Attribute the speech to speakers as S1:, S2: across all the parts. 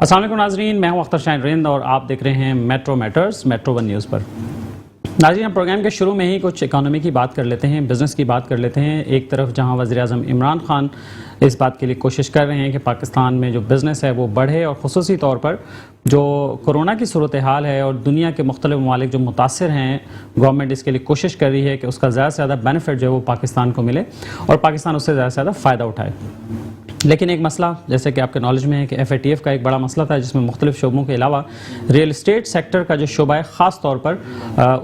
S1: अस्सलाम वालेकुम नाजरीन, मैं हूं अख्तर शाहीन रिंद और आप देख रहे हैं metro matters metro one news पर। नाजरीन, हम प्रोग्राम के शुरू में ही कुछ इकोनॉमी की बात कर लेते हैं, बिज़नेस की बात कर लेते हैं। एक तरफ जहां वज़ीर-ए-आज़म इमरान खान इस बात के लिए कोशिश कर रहे हैं कि पाकिस्तान में जो बिज़नेस है वो बढ़े और ख़ुसूसी तौर पर जो कोरोना की सूरत हाल है और दुनिया के मुख्तलिफ ममालिक जो मुतासर हैं, गवर्नमेंट इसके लिए कोशिश कर रही है कि उसका ज़्यादा से ज़्यादा बेनिफिट जो है वो पाकिस्तान को मिले और पाकिस्तान उससे ज़्यादा से ज़्यादा फ़ायदा उठाए। लेकिन एक मसला, जैसे कि आपके नॉलेज में है कि FATF का एक बड़ा मसला था जिसमें मुख्तलिफ शोबों के अलावा रियल इस्टेट सेक्टर का जो शोबा है ख़ास तौर पर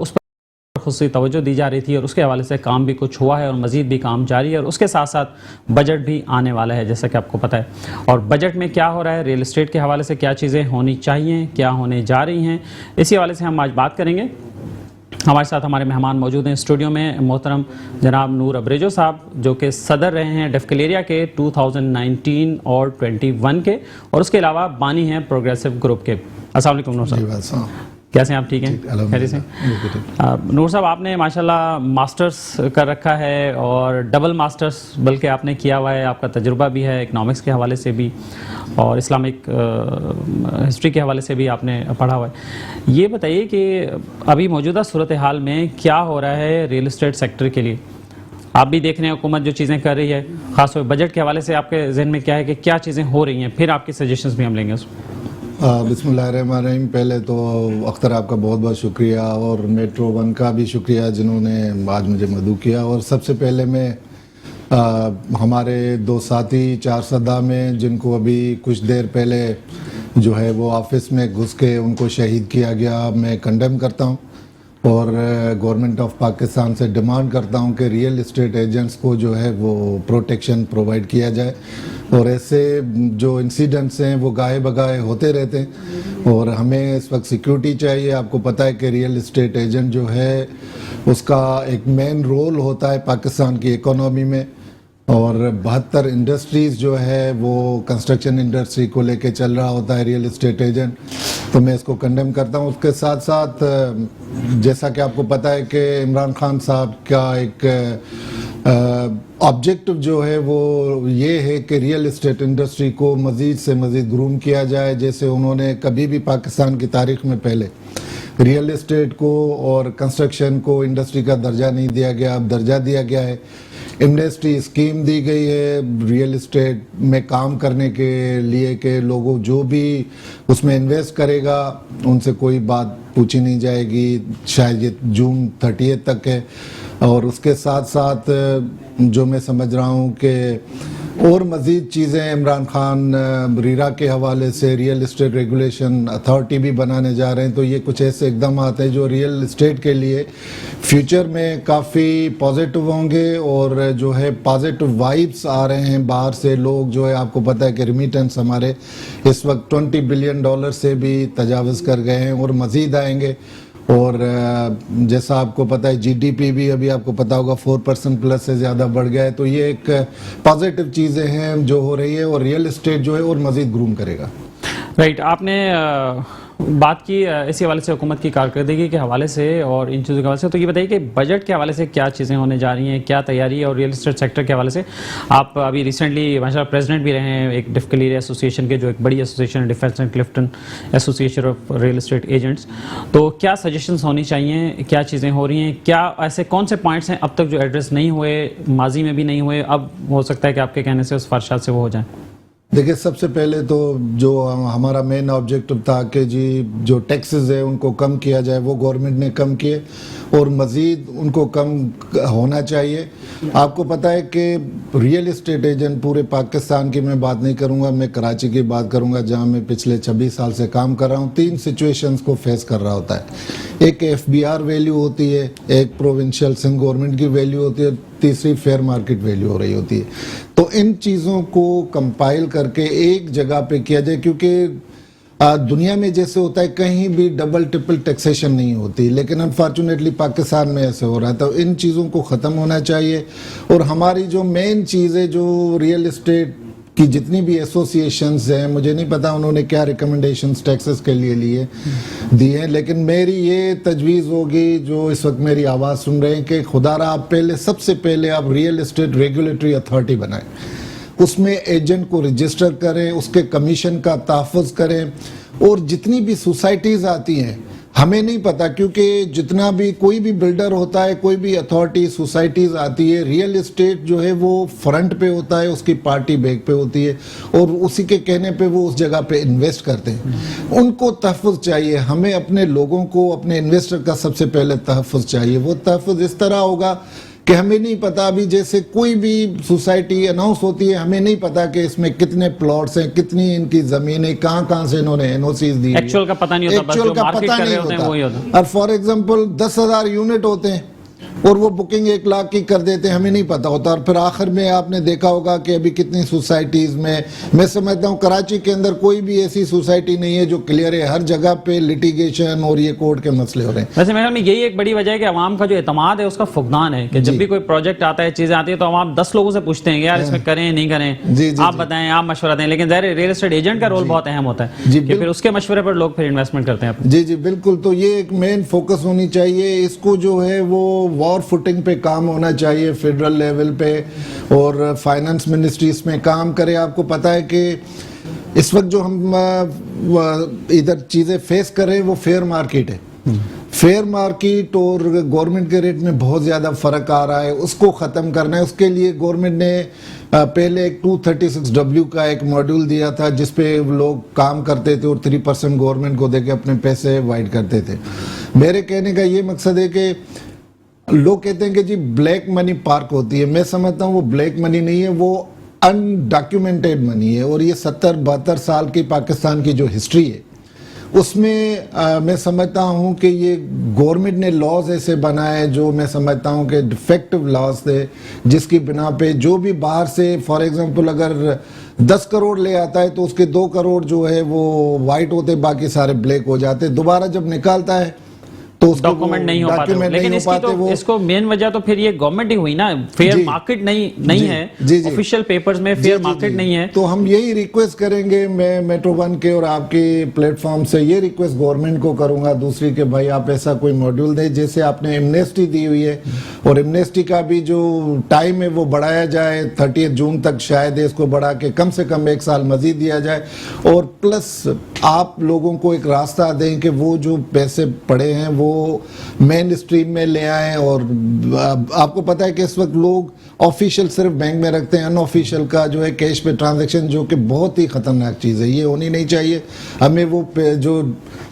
S1: उस पर खुसूसी तवज्जो दी जा रही थी और उसके हवाले से काम भी कुछ हुआ है और मज़ीद भी काम जारी है और उसके साथ साथ बजट भी आने वाला है, जैसा कि आपको पता है। और बजट में क्या हो रहा है, रियल इस्टेट के हवाले से क्या चीज़ें होनी चाहिए, क्या होने जा रही हैं, इसी हवाले से हम आज बात करेंगे। हमारे साथ हमारे मेहमान मौजूद हैं स्टूडियो में, मोहतरम जनाब नूर अब्रेजो साहब जो कि सदर रहे हैं डेफकलेरिया के 2019 और 21 के, और उसके अलावा बानी हैं प्रोग्रेसिव ग्रुप के। अस्सलाम वालेकुम नूर साहब, कैसे हैं आप? ठीक हैं, खैरियत से? नूर साहब, आपने माशाल्लाह मास्टर्स कर रखा है और डबल मास्टर्स बल्कि आपने किया हुआ है, आपका तजुर्बा भी है इकनॉमिक्स के हवाले से भी और इस्लामिक हिस्ट्री के हवाले से भी आपने पढ़ा हुआ है। ये बताइए कि अभी मौजूदा सूरत हाल में क्या हो रहा है रियल इस्टेट सेक्टर के लिए? आप भी देख रहे हैं हुकूमत जो चीज़ें कर रही है, ख़ासतौर पर बजट के हवाले से आपके जहन में क्या है कि क्या चीज़ें हो रही हैं, फिर आपके सजेशंस भी हम लेंगे उसमें।
S2: बिस्मिल्लाहिर्रहमानिर्रहीम। पहले तो अख्तर आपका बहुत बहुत शुक्रिया और मेट्रो वन का भी शुक्रिया जिन्होंने आज मुझे मदऊ किया। और सबसे पहले मैं हमारे दो साथी चारसदा में जिनको अभी कुछ देर पहले जो है वो ऑफिस में घुस के उनको शहीद किया गया, मैं कंडेम करता हूँ और गवर्नमेंट ऑफ पाकिस्तान से डिमांड करता हूँ कि रियल इस्टेट एजेंट्स को जो है वो प्रोटेक्शन प्रोवाइड किया जाए। और ऐसे जो इंसिडेंट्स हैं वो गाए बगाए होते रहते हैं और हमें इस वक्त सिक्योरिटी चाहिए। आपको पता है कि रियल इस्टेट एजेंट जो है उसका एक मेन रोल होता है पाकिस्तान की इकोनॉमी में, और 72 इंडस्ट्रीज़ जो है वो कंस्ट्रक्शन इंडस्ट्री को लेके चल रहा होता है रियल इस्टेट एजेंट। तो मैं इसको कंडेम करता हूँ। उसके साथ साथ जैसा कि आपको पता है कि इमरान खान साहब का एक ऑब्जेक्टिव जो है वो ये है कि रियल इस्टेट इंडस्ट्री को मज़ीद से मज़ीद ग्रूम किया जाए। जैसे उन्होंने कभी भी पाकिस्तान की तारीख में पहले रियल इस्टेट को और कंस्ट्रक्शन को इंडस्ट्री का दर्जा नहीं दिया गया, अब दर्जा दिया गया है। इंडस्ट्री स्कीम दी गई है रियल इस्टेट में काम करने के लिए कि लोगों जो भी उसमें इन्वेस्ट करेगा उनसे कोई बात पूछी नहीं जाएगी। शायद ये जून 30 तक है। और उसके साथ साथ जो मैं समझ रहा हूँ कि और मज़ीद चीज़ें इमरान खान रीरा के हवाले से रियल इस्टेट रेगुलेशन अथॉरिटी भी बनाने जा रहे हैं। तो ये कुछ ऐसे इकदाम आते हैं जो रियल इस्टेट के लिए फ्यूचर में काफ़ी पॉजिटिव होंगे और जो है पॉजिटिव वाइब्स आ रहे हैं बाहर से। लोग जो है, आपको पता है कि रिमिटेंस हमारे इस वक्त $20 बिलियन से भी तजावज़ कर गए हैं और मज़ीद आएंगे। और जैसा आपको पता है GDP भी अभी आपको पता होगा 4% प्लस से ज़्यादा बढ़ गया है। तो ये एक पॉजिटिव चीज़ें हैं जो हो रही है और रियल इस्टेट जो है और मज़ीद ग्रूम करेगा।
S1: राइट, आपने बात की इसी हवाले से हुकूमत की कारकर्दगी के हवाले से और इन चीज़ों के हवाले से। तो ये बताइए कि बजट के हवाले से क्या चीज़ें होने जा रही हैं, क्या तैयारी है? और रियल इस्टेट सेक्टर के हवाले से आप अभी रिसेंटली माशाल्लाह प्रेसिडेंट भी रहे हैं एक डेफकलेरिया एसोसिएशन के, जो एक बड़ी एसोसिएशन है, defence and Clifton association of real estate agents. तो क्या सजेशंस होनी चाहिए, क्या चीज़ें हो रही हैं, क्या ऐसे कौन से पॉइंट्स हैं अब तक जो एड्रेस नहीं हुए, माजी में भी नहीं हुए, अब हो सकता है कि आपके कहने से उस फरशात से वो हो जाए?
S2: देखिए, सबसे पहले तो जो हमारा मेन ऑब्जेक्टिव था कि जी जो टैक्सेस है उनको कम किया जाए, वो गवर्नमेंट ने कम किए और मज़ीद उनको कम होना चाहिए। आपको पता है कि रियल इस्टेट एजेंट पूरे पाकिस्तान की मैं बात नहीं करूंगा, मैं कराची की बात करूंगा जहां मैं पिछले 26 साल से काम कर रहा हूं। 3 सिचुएशंस को फेस कर रहा होता है। एक FBR वैल्यू होती है, एक प्रोविंशियल सिंध गवर्नमेंट की वैल्यू होती है, तीसरी फेयर मार्केट वैल्यू हो रही होती है। तो इन चीज़ों को कंपाइल करके एक जगह पे किया जाए, क्योंकि दुनिया में जैसे होता है कहीं भी डबल ट्रिपल टैक्सेशन नहीं होती, लेकिन अनफॉर्चुनेटली पाकिस्तान में ऐसे हो रहा है। तो इन चीज़ों को ख़त्म होना चाहिए। और हमारी जो मेन चीज़ है, जो रियल इस्टेट की जितनी भी एसोसिएशंस हैं, मुझे नहीं पता उन्होंने क्या रिकमेंडेशंस टैक्सेस के लिए लिए दिए हैं, लेकिन मेरी ये तजवीज़ होगी जो इस वक्त मेरी आवाज़ सुन रहे हैं कि खुदारा आप पहले सबसे पहले आप रियल इस्टेट रेगुलेटरी अथॉरिटी बनाएं। उसमें एजेंट को रजिस्टर करें, उसके कमीशन का तहफ़्फ़ुज़ करें। और जितनी भी सोसाइटीज़ आती हैं, हमें नहीं पता, क्योंकि जितना भी कोई भी बिल्डर होता है, कोई भी अथॉरिटी सोसाइटीज़ आती है, रियल एस्टेट जो है वो फ्रंट पे होता है, उसकी पार्टी बैक पे होती है, और उसी के कहने पे वो उस जगह पे इन्वेस्ट करते हैं। उनको तहफ़्फ़ुज़ चाहिए। हमें अपने लोगों को, अपने इन्वेस्टर का सबसे पहले तहफ़्फ़ुज़ चाहिए। वो तहफ़्फ़ुज़ इस तरह होगा कि हमें नहीं पता, अभी जैसे कोई भी सोसाइटी अनाउंस होती है, हमें नहीं पता कि इसमें कितने प्लॉट्स हैं, कितनी इनकी ज़मीन है, कहाँ से इन्होंने एनओसीज दी।
S1: एक्चुअल का पता नहीं होता, बस जो मार्केट कर रहे होते हैं वही होता।
S2: और फॉर एग्जांपल 10,000 यूनिट होते हैं और वो बुकिंग 1 लाख की कर देते हैं, हमें नहीं पता होता। और फिर आखिर में आपने देखा होगा कि अभी कितनी सोसाइटीज़ में, मैं समझता हूँ कराची के अंदर कोई भी ऐसी सोसाइटी नहीं है जो क्लियर है। हर जगह पे लिटिगेशन और ये कोर्ट के मसले हो रहे हैं।
S1: वैसे मेरे ख्याल में यही एक बड़ी वजह है कि आवाम का जो एतमाद है उसका फुकदान है कि जब भी कोई प्रोजेक्ट आता है, चीजें आती है, तो आवाम 10 लोगों से पूछते हैं कि यार इसमें करें नहीं करें, आप बताएं, आप मशवरा दें। लेकिन ज़ाहिर रियल एस्टेट एजेंट का रोल बहुत अहम होता है कि फिर उसके मशवरे पर लोग फिर इन्वेस्टमेंट करते हैं।
S2: जी बिल्कुल। तो ये एक मेन फोकस होनी चाहिए। इसको जो है वो वॉर फुटिंग पे काम होना चाहिए फेडरल लेवल पे, और फाइनेंस मिनिस्ट्री इसमें काम करे। आपको पता है कि इस वक्त जो हम इधर चीज़ें फेस कर रहे हैं वो फेयर मार्केट है। फेयर मार्केट और गवर्नमेंट के रेट में बहुत ज़्यादा फ़र्क आ रहा है, उसको ख़त्म करना है। उसके लिए गवर्नमेंट ने पहले एक 236W का एक मॉड्यूल दिया था जिस पे लोग काम करते थे और 3% गवर्नमेंट को देके अपने पैसे वाइड करते थे। मेरे कहने का ये मकसद है कि लोग कहते हैं कि जी ब्लैक मनी पार्क होती है। मैं समझता हूँ वो ब्लैक मनी नहीं है, वो अनडॉक्यूमेंटेड मनी है। और ये 70-72 साल की पाकिस्तान की जो हिस्ट्री है उसमें मैं समझता हूँ कि ये गवर्नमेंट ने लॉज ऐसे बनाए जो मैं समझता हूँ कि डिफेक्टिव लॉज थे, जिसकी बिना पे जो भी बाहर से फॉर एग्जांपल अगर 10 करोड़ ले आता है तो उसके 2 करोड़ जो है वो वाइट होते, बाकी सारे ब्लैक हो जाते। दोबारा जब निकालता है तो
S1: डॉक्यूमेंट नहीं हो पाते। लेकिन इसको मेन वजह तो फिर ये गवर्नमेंट ही हुई ना, फेयर मार्केट नहीं है, ऑफिशियल पेपर्स में फेयर मार्केट नहीं है।
S2: तो हम यही रिक्वेस्ट करेंगे, मैं मेट्रो वन के और आपके प्लेटफॉर्म से ये रिक्वेस्ट गवर्नमेंट को करूंगा, दूसरी के भाई आप ऐसा कोई मॉड्यूल दें, जैसे आपने एमनेस्टी दी हुई है और एमनेस्टी का भी जो टाइम है वो बढ़ाया जाए 30 जून तक, शायद इसको बढ़ा के कम से कम 1 साल मजीद दिया जाए। और प्लस आप लोगों को एक रास्ता दें कि वो जो पैसे पड़े हैं वो मेन स्ट्रीम में ले आए। और आपको पता है कि इस वक्त लोग ऑफिशियल सिर्फ बैंक में रखते हैं, अनऑफिशियल का जो है कैश पे ट्रांजैक्शन, जो कि बहुत ही खतरनाक चीज़ है, ये होनी नहीं चाहिए। हमें वो जो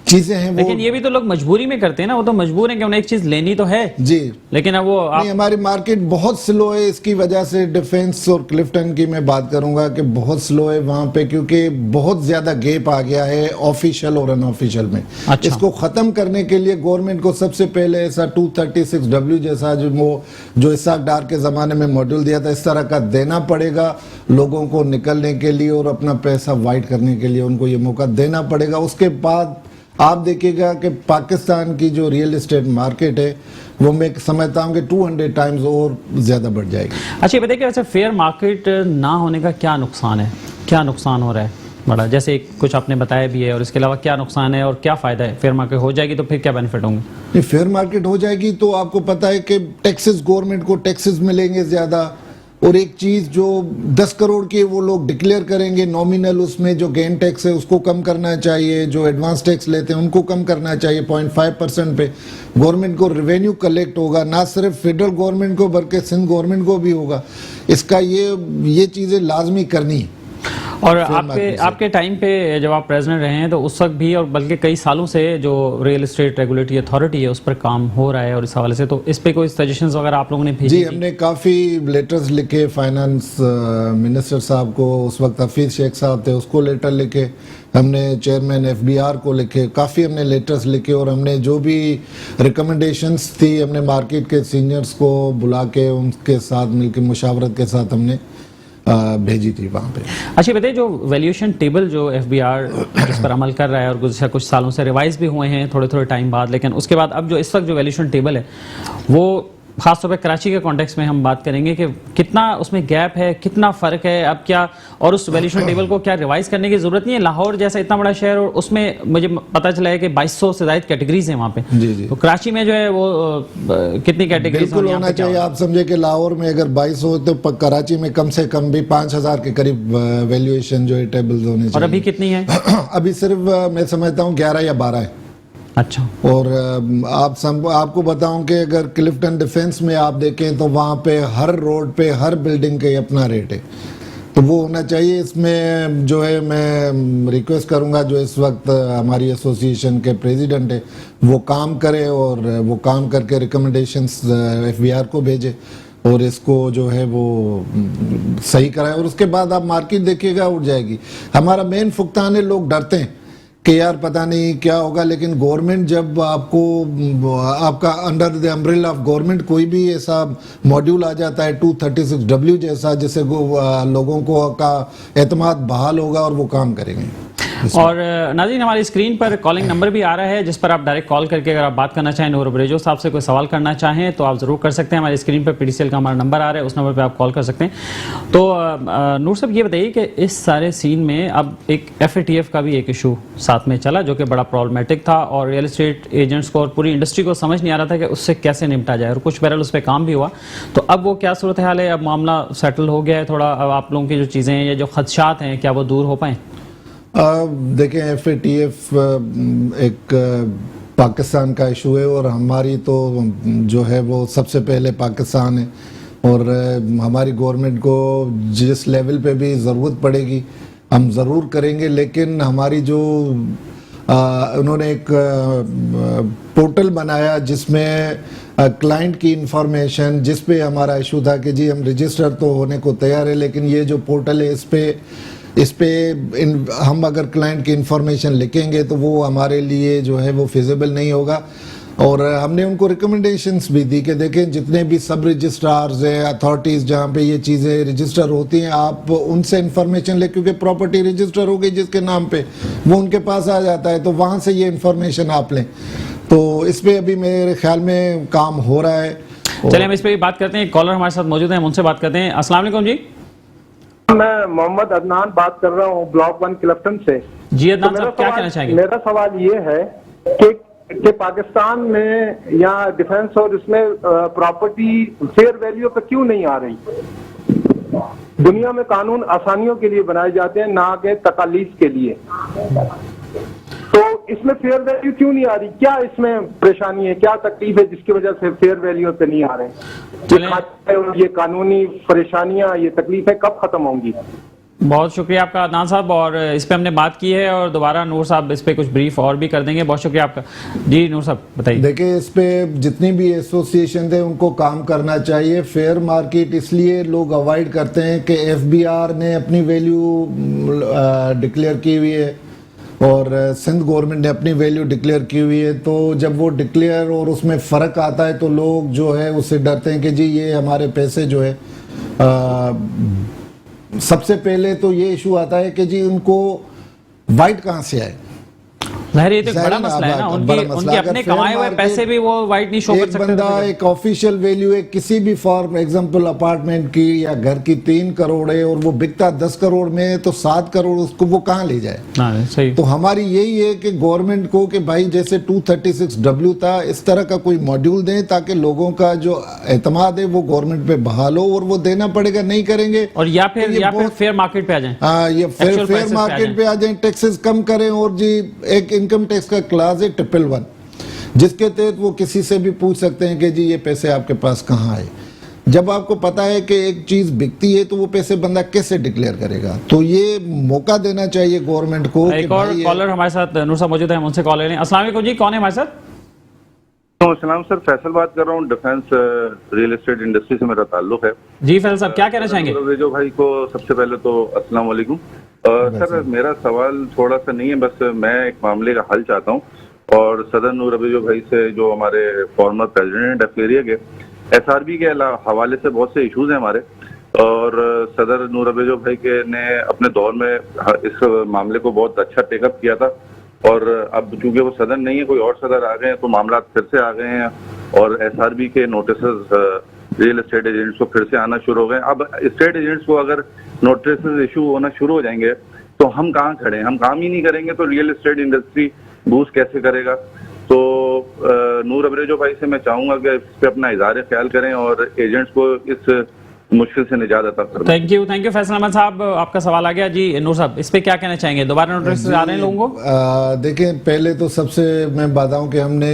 S2: चीजें हैं वो,
S1: लेकिन ये भी तो लोग मजबूरी में करते हैं ना, वो तो मजबूर हैं कि उन्हें एक चीज लेनी तो है
S2: जी,
S1: लेकिन अब वो
S2: नहीं, हमारी मार्केट बहुत स्लो है। इसकी वजह से डिफेंस और क्लिफ्टन की मैं बात करूंगा कि बहुत स्लो है वहां पे, क्योंकि बहुत ज्यादा गैप आ गया है ऑफिशियल और अनऑफिशियल में।
S1: अच्छा।
S2: इसको खत्म करने के लिए गवर्नमेंट को सबसे पहले ऐसा 236W जैसा जो इसाक डार के जमाने में मॉड्यूल दिया था, इस तरह का देना पड़ेगा लोगों को निकलने के लिए और अपना पैसा वाइट करने के लिए उनको ये मौका देना पड़ेगा। उसके बाद आप देखिएगा कि पाकिस्तान की जो रियल एस्टेट मार्केट है वो मैं समझता हूँ कि 200 टाइम्स और ज़्यादा बढ़ जाएगी।
S1: अच्छा, बताइए कि वैसे फेयर मार्केट ना होने का क्या नुकसान है, क्या नुकसान हो रहा है बड़ा, जैसे कुछ आपने बताया भी है, और इसके अलावा क्या नुकसान है और क्या फ़ायदा है? फेयर मार्केट हो जाएगी तो फिर क्या बेनिफिट होंगे?
S2: फेयर मार्केट हो जाएगी तो आपको पता है कि टैक्सेस, गवर्नमेंट को टैक्सेस मिलेंगे ज़्यादा। और एक चीज़ जो 10 करोड़ की वो लोग डिक्लेयर करेंगे नॉमिनल, उसमें जो गेन टैक्स है उसको कम करना चाहिए, जो एडवांस टैक्स लेते हैं उनको कम करना चाहिए 0.5% पे। गवर्नमेंट को रेवेन्यू कलेक्ट होगा, ना सिर्फ फेडरल गवर्नमेंट को बल्कि सिंध गवर्नमेंट को भी होगा। इसका ये चीज़ें लाजमी करनी है।
S1: और आपके टाइम पे जब आप प्रेसिडेंट रहे हैं तो उस वक्त भी, और बल्कि कई सालों से जो रियल एस्टेट रेगुलेटरी अथॉरिटी है उस पर काम हो रहा है, और इस हवाले से तो इस पे कोई सजेशंस वगैरह आप लोगों ने भेजी?
S2: जी, हमने काफ़ी लेटर्स लिखे फाइनेंस मिनिस्टर साहब को, उस वक्त हफीज़ शेख साहब थे, उसको लेटर लिखे, हमने चेयरमैन FBR को लिखे, काफ़ी हमने लेटर्स लिखे। और हमने जो भी रिकमेंडेशंस थी हमने मार्केट के सीनियर्स को बुला के उनके साथ मिलकर मुशावरत के साथ हमने भेजी थी वहाँ पे।
S1: अच्छा, बताइए जो वैल्यूएशन टेबल जो FBR जिस पर अमल कर रहा है और गुज़श्ता कुछ सालों से रिवाइज भी हुए हैं थोड़े टाइम बाद, लेकिन उसके बाद अब जो इस वक्त जो वैल्यूएशन टेबल है वो खासतौर पे कराची के कॉन्टेक्स्ट में हम बात करेंगे कि कितना उसमें गैप है, कितना फ़र्क है अब क्या, और उस वैल्यूएशन टेबल को क्या रिवाइज करने की ज़रूरत नहीं है। लाहौर जैसा इतना बड़ा शहर और उसमें मुझे पता चला है कि 2200 से ज़ायद कैटेगरीज हैं वहाँ पे।
S2: जी जी।
S1: तो कराची में जो है वो कितनी कैटेगरीज
S2: बिल्कुल होना चाहिए। आप समझे कि लाहौर में अगर 22 हो तो कराची में कम से कम भी 5000 के करीब वैल्यूएशन जो है टेबल्स होने चाहिए।
S1: और अभी कितनी है?
S2: अभी सिर्फ मैं समझता हूँ 11 या 12 है।
S1: अच्छा।
S2: और आपको बताऊं कि अगर क्लिफ्टन डिफेंस में आप देखें तो वहाँ पे हर रोड पे हर बिल्डिंग का अपना रेट है, तो वो होना चाहिए। इसमें जो है मैं रिक्वेस्ट करूंगा जो इस वक्त हमारी एसोसिएशन के प्रेसिडेंट है वो काम करे और वो काम करके रिकमेंडेशंस FBR को भेजे और इसको जो है वो सही कराए, और उसके बाद आप मार्केट देखिएगा उठ जाएगी। हमारा मेन फुकतान है, लोग डरते हैं कि यार पता नहीं क्या होगा, लेकिन गवर्नमेंट जब आपका under the umbrella of government कोई भी ऐसा मॉड्यूल आ जाता है 236W जैसा, जिससे लोगों को का एतमाद बहाल होगा और वो काम करेंगे।
S1: और नाज़रीन, हमारी स्क्रीन पर कॉलिंग नंबर भी आ रहा है जिस पर आप डायरेक्ट कॉल करके अगर आप बात करना चाहें, नूर अबरेजो साहब से कोई सवाल करना चाहें तो आप ज़रूर कर सकते हैं। हमारी स्क्रीन पर PDCL का हमारा नंबर आ रहा है, उस नंबर पर आप कॉल कर सकते हैं। तो नूर साहब ये बताइए कि इस सारे सीन में अब एक FATF का भी एक इशू साथ में चला जो कि बड़ा प्रॉब्लमेटिक था और रियल इस्टेट एजेंट्स को और पूरी इंडस्ट्री को समझ नहीं आ रहा था कि उससे कैसे निपटा जाए, और कुछ बहरहाल उस पर काम भी हुआ। तो अब वो क्या सूरत हाल है? अब मामला सेटल हो गया है थोड़ा? अब आप लोगों की जो चीज़ें हैं या जो खदशात हैं क्या वो दूर हो पाएँ?
S2: देखें, FATF एक पाकिस्तान का इशू है और हमारी तो जो है वो सबसे पहले पाकिस्तान है, और हमारी गवर्नमेंट को जिस लेवल पे भी ज़रूरत पड़ेगी हम ज़रूर करेंगे। लेकिन हमारी जो उन्होंने एक पोर्टल बनाया जिसमें क्लाइंट की इंफॉर्मेशन, जिस पे हमारा इशू था कि जी हम रजिस्टर तो होने को तैयार है, लेकिन ये जो पोर्टल है इस पे हम अगर क्लाइंट की इंफॉर्मेशन लिखेंगे तो वो हमारे लिए जो है वो फिजिबल नहीं होगा। और हमने उनको रिकमेंडेशंस भी दी कि देखें जितने भी सब रजिस्ट्रार्स हैं, अथॉरिटीज़ जहाँ पे ये चीज़ें रजिस्टर होती हैं, आप उनसे इंफॉर्मेशन ले, क्योंकि प्रॉपर्टी रजिस्टर हो गई जिसके नाम पे वो उनके पास आ जाता है, तो वहाँ से ये इंफॉर्मेशन आप लें। तो इस पर अभी मेरे ख्याल में काम हो रहा है।
S1: चलिए हम इस पर भी बात करते हैं। कॉलर हमारे साथ मौजूद हैं, हम उनसे बात करते हैं। अस्सलाम वालेकुम जी।
S3: मैं मोहम्मद अदनान बात कर रहा हूँ ब्लॉक 1 क्लिफ्टन से।
S1: जी अदनान साहब, क्या कहना चाहेंगे?
S3: मेरा सवाल ये है कि पाकिस्तान में या डिफेंस और इसमें प्रॉपर्टी फेयर वैल्यू पे क्यों नहीं आ रही? दुनिया में कानून आसानियों के लिए बनाए जाते हैं, ना कि तकालीफ के लिए। तो इसमें फेयर वैल्यू क्यों नहीं आ रही? क्या इसमें परेशानी है, क्या तकलीफ है जिसकी वजह से फेयर वैल्यू पे नहीं आ रहे? ये कानूनी परेशानियां, ये तकलीफें कब खत्म होंगी?
S1: बहुत शुक्रिया आपका अदनान साहब, और इस पे हमने बात की है और दोबारा नूर साहब इस पे कुछ ब्रीफ और भी कर देंगे। बहुत शुक्रिया आपका। जी नूर साहब बताइए।
S2: देखिए, इस पे जितनी भी एसोसिएशन थे उनको काम करना चाहिए। फेयर मार्केट इसलिए लोग अवॉइड करते हैं कि FBR ने अपनी वैल्यू डिक्लेयर की हुई है और सिंध गवर्नमेंट ने अपनी वैल्यू डिक्लेयर की हुई है। तो जब वो डिक्लेयर और उसमें फ़र्क आता है तो लोग जो है उससे डरते हैं कि जी ये हमारे पैसे जो है सबसे पहले तो ये इशू आता है कि जी उनको वाइट कहाँ से आए।
S1: ज़ाहिर, ये तो बड़ा मसला है ना, उनके अपने कमाए हुए पैसे भी वो वाइट नहीं शो कर सकते।
S2: एक बंदा एक ऑफिशियल वैल्यू है किसी भी फॉर एग्जांपल अपार्टमेंट की या घर की 3 करोड़ है और वो बिकता 10 करोड़ में, तो 7 करोड़ उसको वो कहाँ ले जाए?
S1: सही।
S2: तो हमारी यही है कि गवर्नमेंट को कि भाई जैसे 236W था इस तरह का कोई मॉड्यूल दें ताकि लोगों का जो एतमाद है वो गवर्नमेंट पे बहाल हो, और वो देना पड़ेगा, नहीं करेंगे
S1: और या फिर फेयर मार्केट पे आ जाए।
S2: हाँ, ये फेयर मार्केट पे आ जाए, टैक्सेस कम करें। और जी एक इनकम टैक्स का क्लास है 111 जिसके तहत वो किसी से भी पूछ सकते हैं कि जी ये पैसे आपके पास कहाँ आए। जब आपको पता है कि एक चीज बिकती है तो वो पैसे बंदा कैसे डिक्लेयर करेगा? तो ये मौका देना चाहिए गवर्नमेंट को।
S1: एक और कॉलर हमारे साथ नूर साहब मौजूद है, हम उनसे कॉल ले लें। अस्सलाम वालेकुम जी, कौन है हमारे साथ?
S4: सलाम सर, फैसल बात कर रहा हूँ। डिफेंस रियल एस्टेट इंडस्ट्री से मेरा ताल्लुक है।
S1: जी फैसल साहब, क्या कहना चाहेंगे?
S4: जो भाई को सबसे पहले तो अस्सलाम वालेकुम। सर मेरा सवाल थोड़ा सा नहीं है, बस मैं एक मामले का हल चाहता हूँ और सदर नूर अबरेजो भाई से, जो हमारे फॉर्मर प्रेसिडेंट डेफलेरिया के SRB के हवाले से बहुत से इश्यूज हैं हमारे, और सदर नूर अबरेजो भाई के ने अपने दौर में इस मामले को बहुत अच्छा टेकअप किया था। और अब चूंकि वो सदर नहीं है, कोई और सदर आ गए हैं तो मामला फिर से आ गए हैं और SRB के नोटिस रियल एस्टेट एजेंट्स को फिर से आना शुरू हो गए। अब एस्टेट एजेंट्स को अगर नोटिस इशू होना शुरू हो जाएंगे तो हम कहाँ खड़े हैं? हम काम ही नहीं करेंगे तो रियल एस्टेट इंडस्ट्री बूस्ट कैसे करेगा? तो नूर अबरेजो भाई से मैं चाहूंगा कि इस पे अपना इज़हार ख्याल करें और एजेंट्स को इस मुश्किल से निजात अता फरमाएं।
S1: थैंक यू फैसल अहमद साहब, आपका सवाल आ गया जी। नूर साहब, इस पे क्या कहना चाहेंगे? दोबारा नोटिस आ रहे हैं लोगों को?
S2: देखिए, पहले तो सबसे मैं बताऊं कि हमने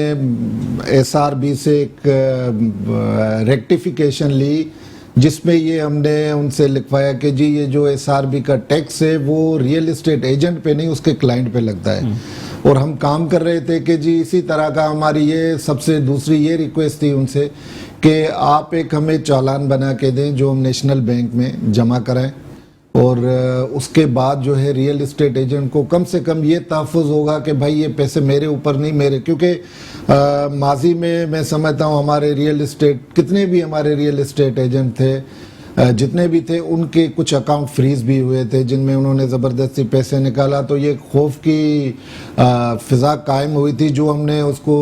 S2: SRB से एक रेक्टिफिकेशन ली, जिसमें ये हमने उनसे लिखवाया कि जी ये जो SRB का टैक्स है वो रियल एस्टेट एजेंट पे नहीं, उसके क्लाइंट पे लगता है। और हम काम कर रहे थे कि जी इसी तरह का हमारी ये सबसे दूसरी ये रिक्वेस्ट थी उनसे कि आप एक हमें चालान बना के दें जो हम नेशनल बैंक में जमा कराएं, और उसके बाद जो है रियल एस्टेट एजेंट को कम से कम ये तहफ़्फ़ुज़ होगा कि भाई ये पैसे मेरे ऊपर नहीं, मेरे, क्योंकि माजी में मैं समझता हूँ हमारे रियल एस्टेट, कितने भी हमारे रियल एस्टेट एजेंट थे, जितने भी थे, उनके कुछ अकाउंट फ्रीज भी हुए थे जिनमें उन्होंने ज़बरदस्ती पैसे निकाला। तो ये खौफ की फ़िज़ा कायम हुई थी, जो हमने उसको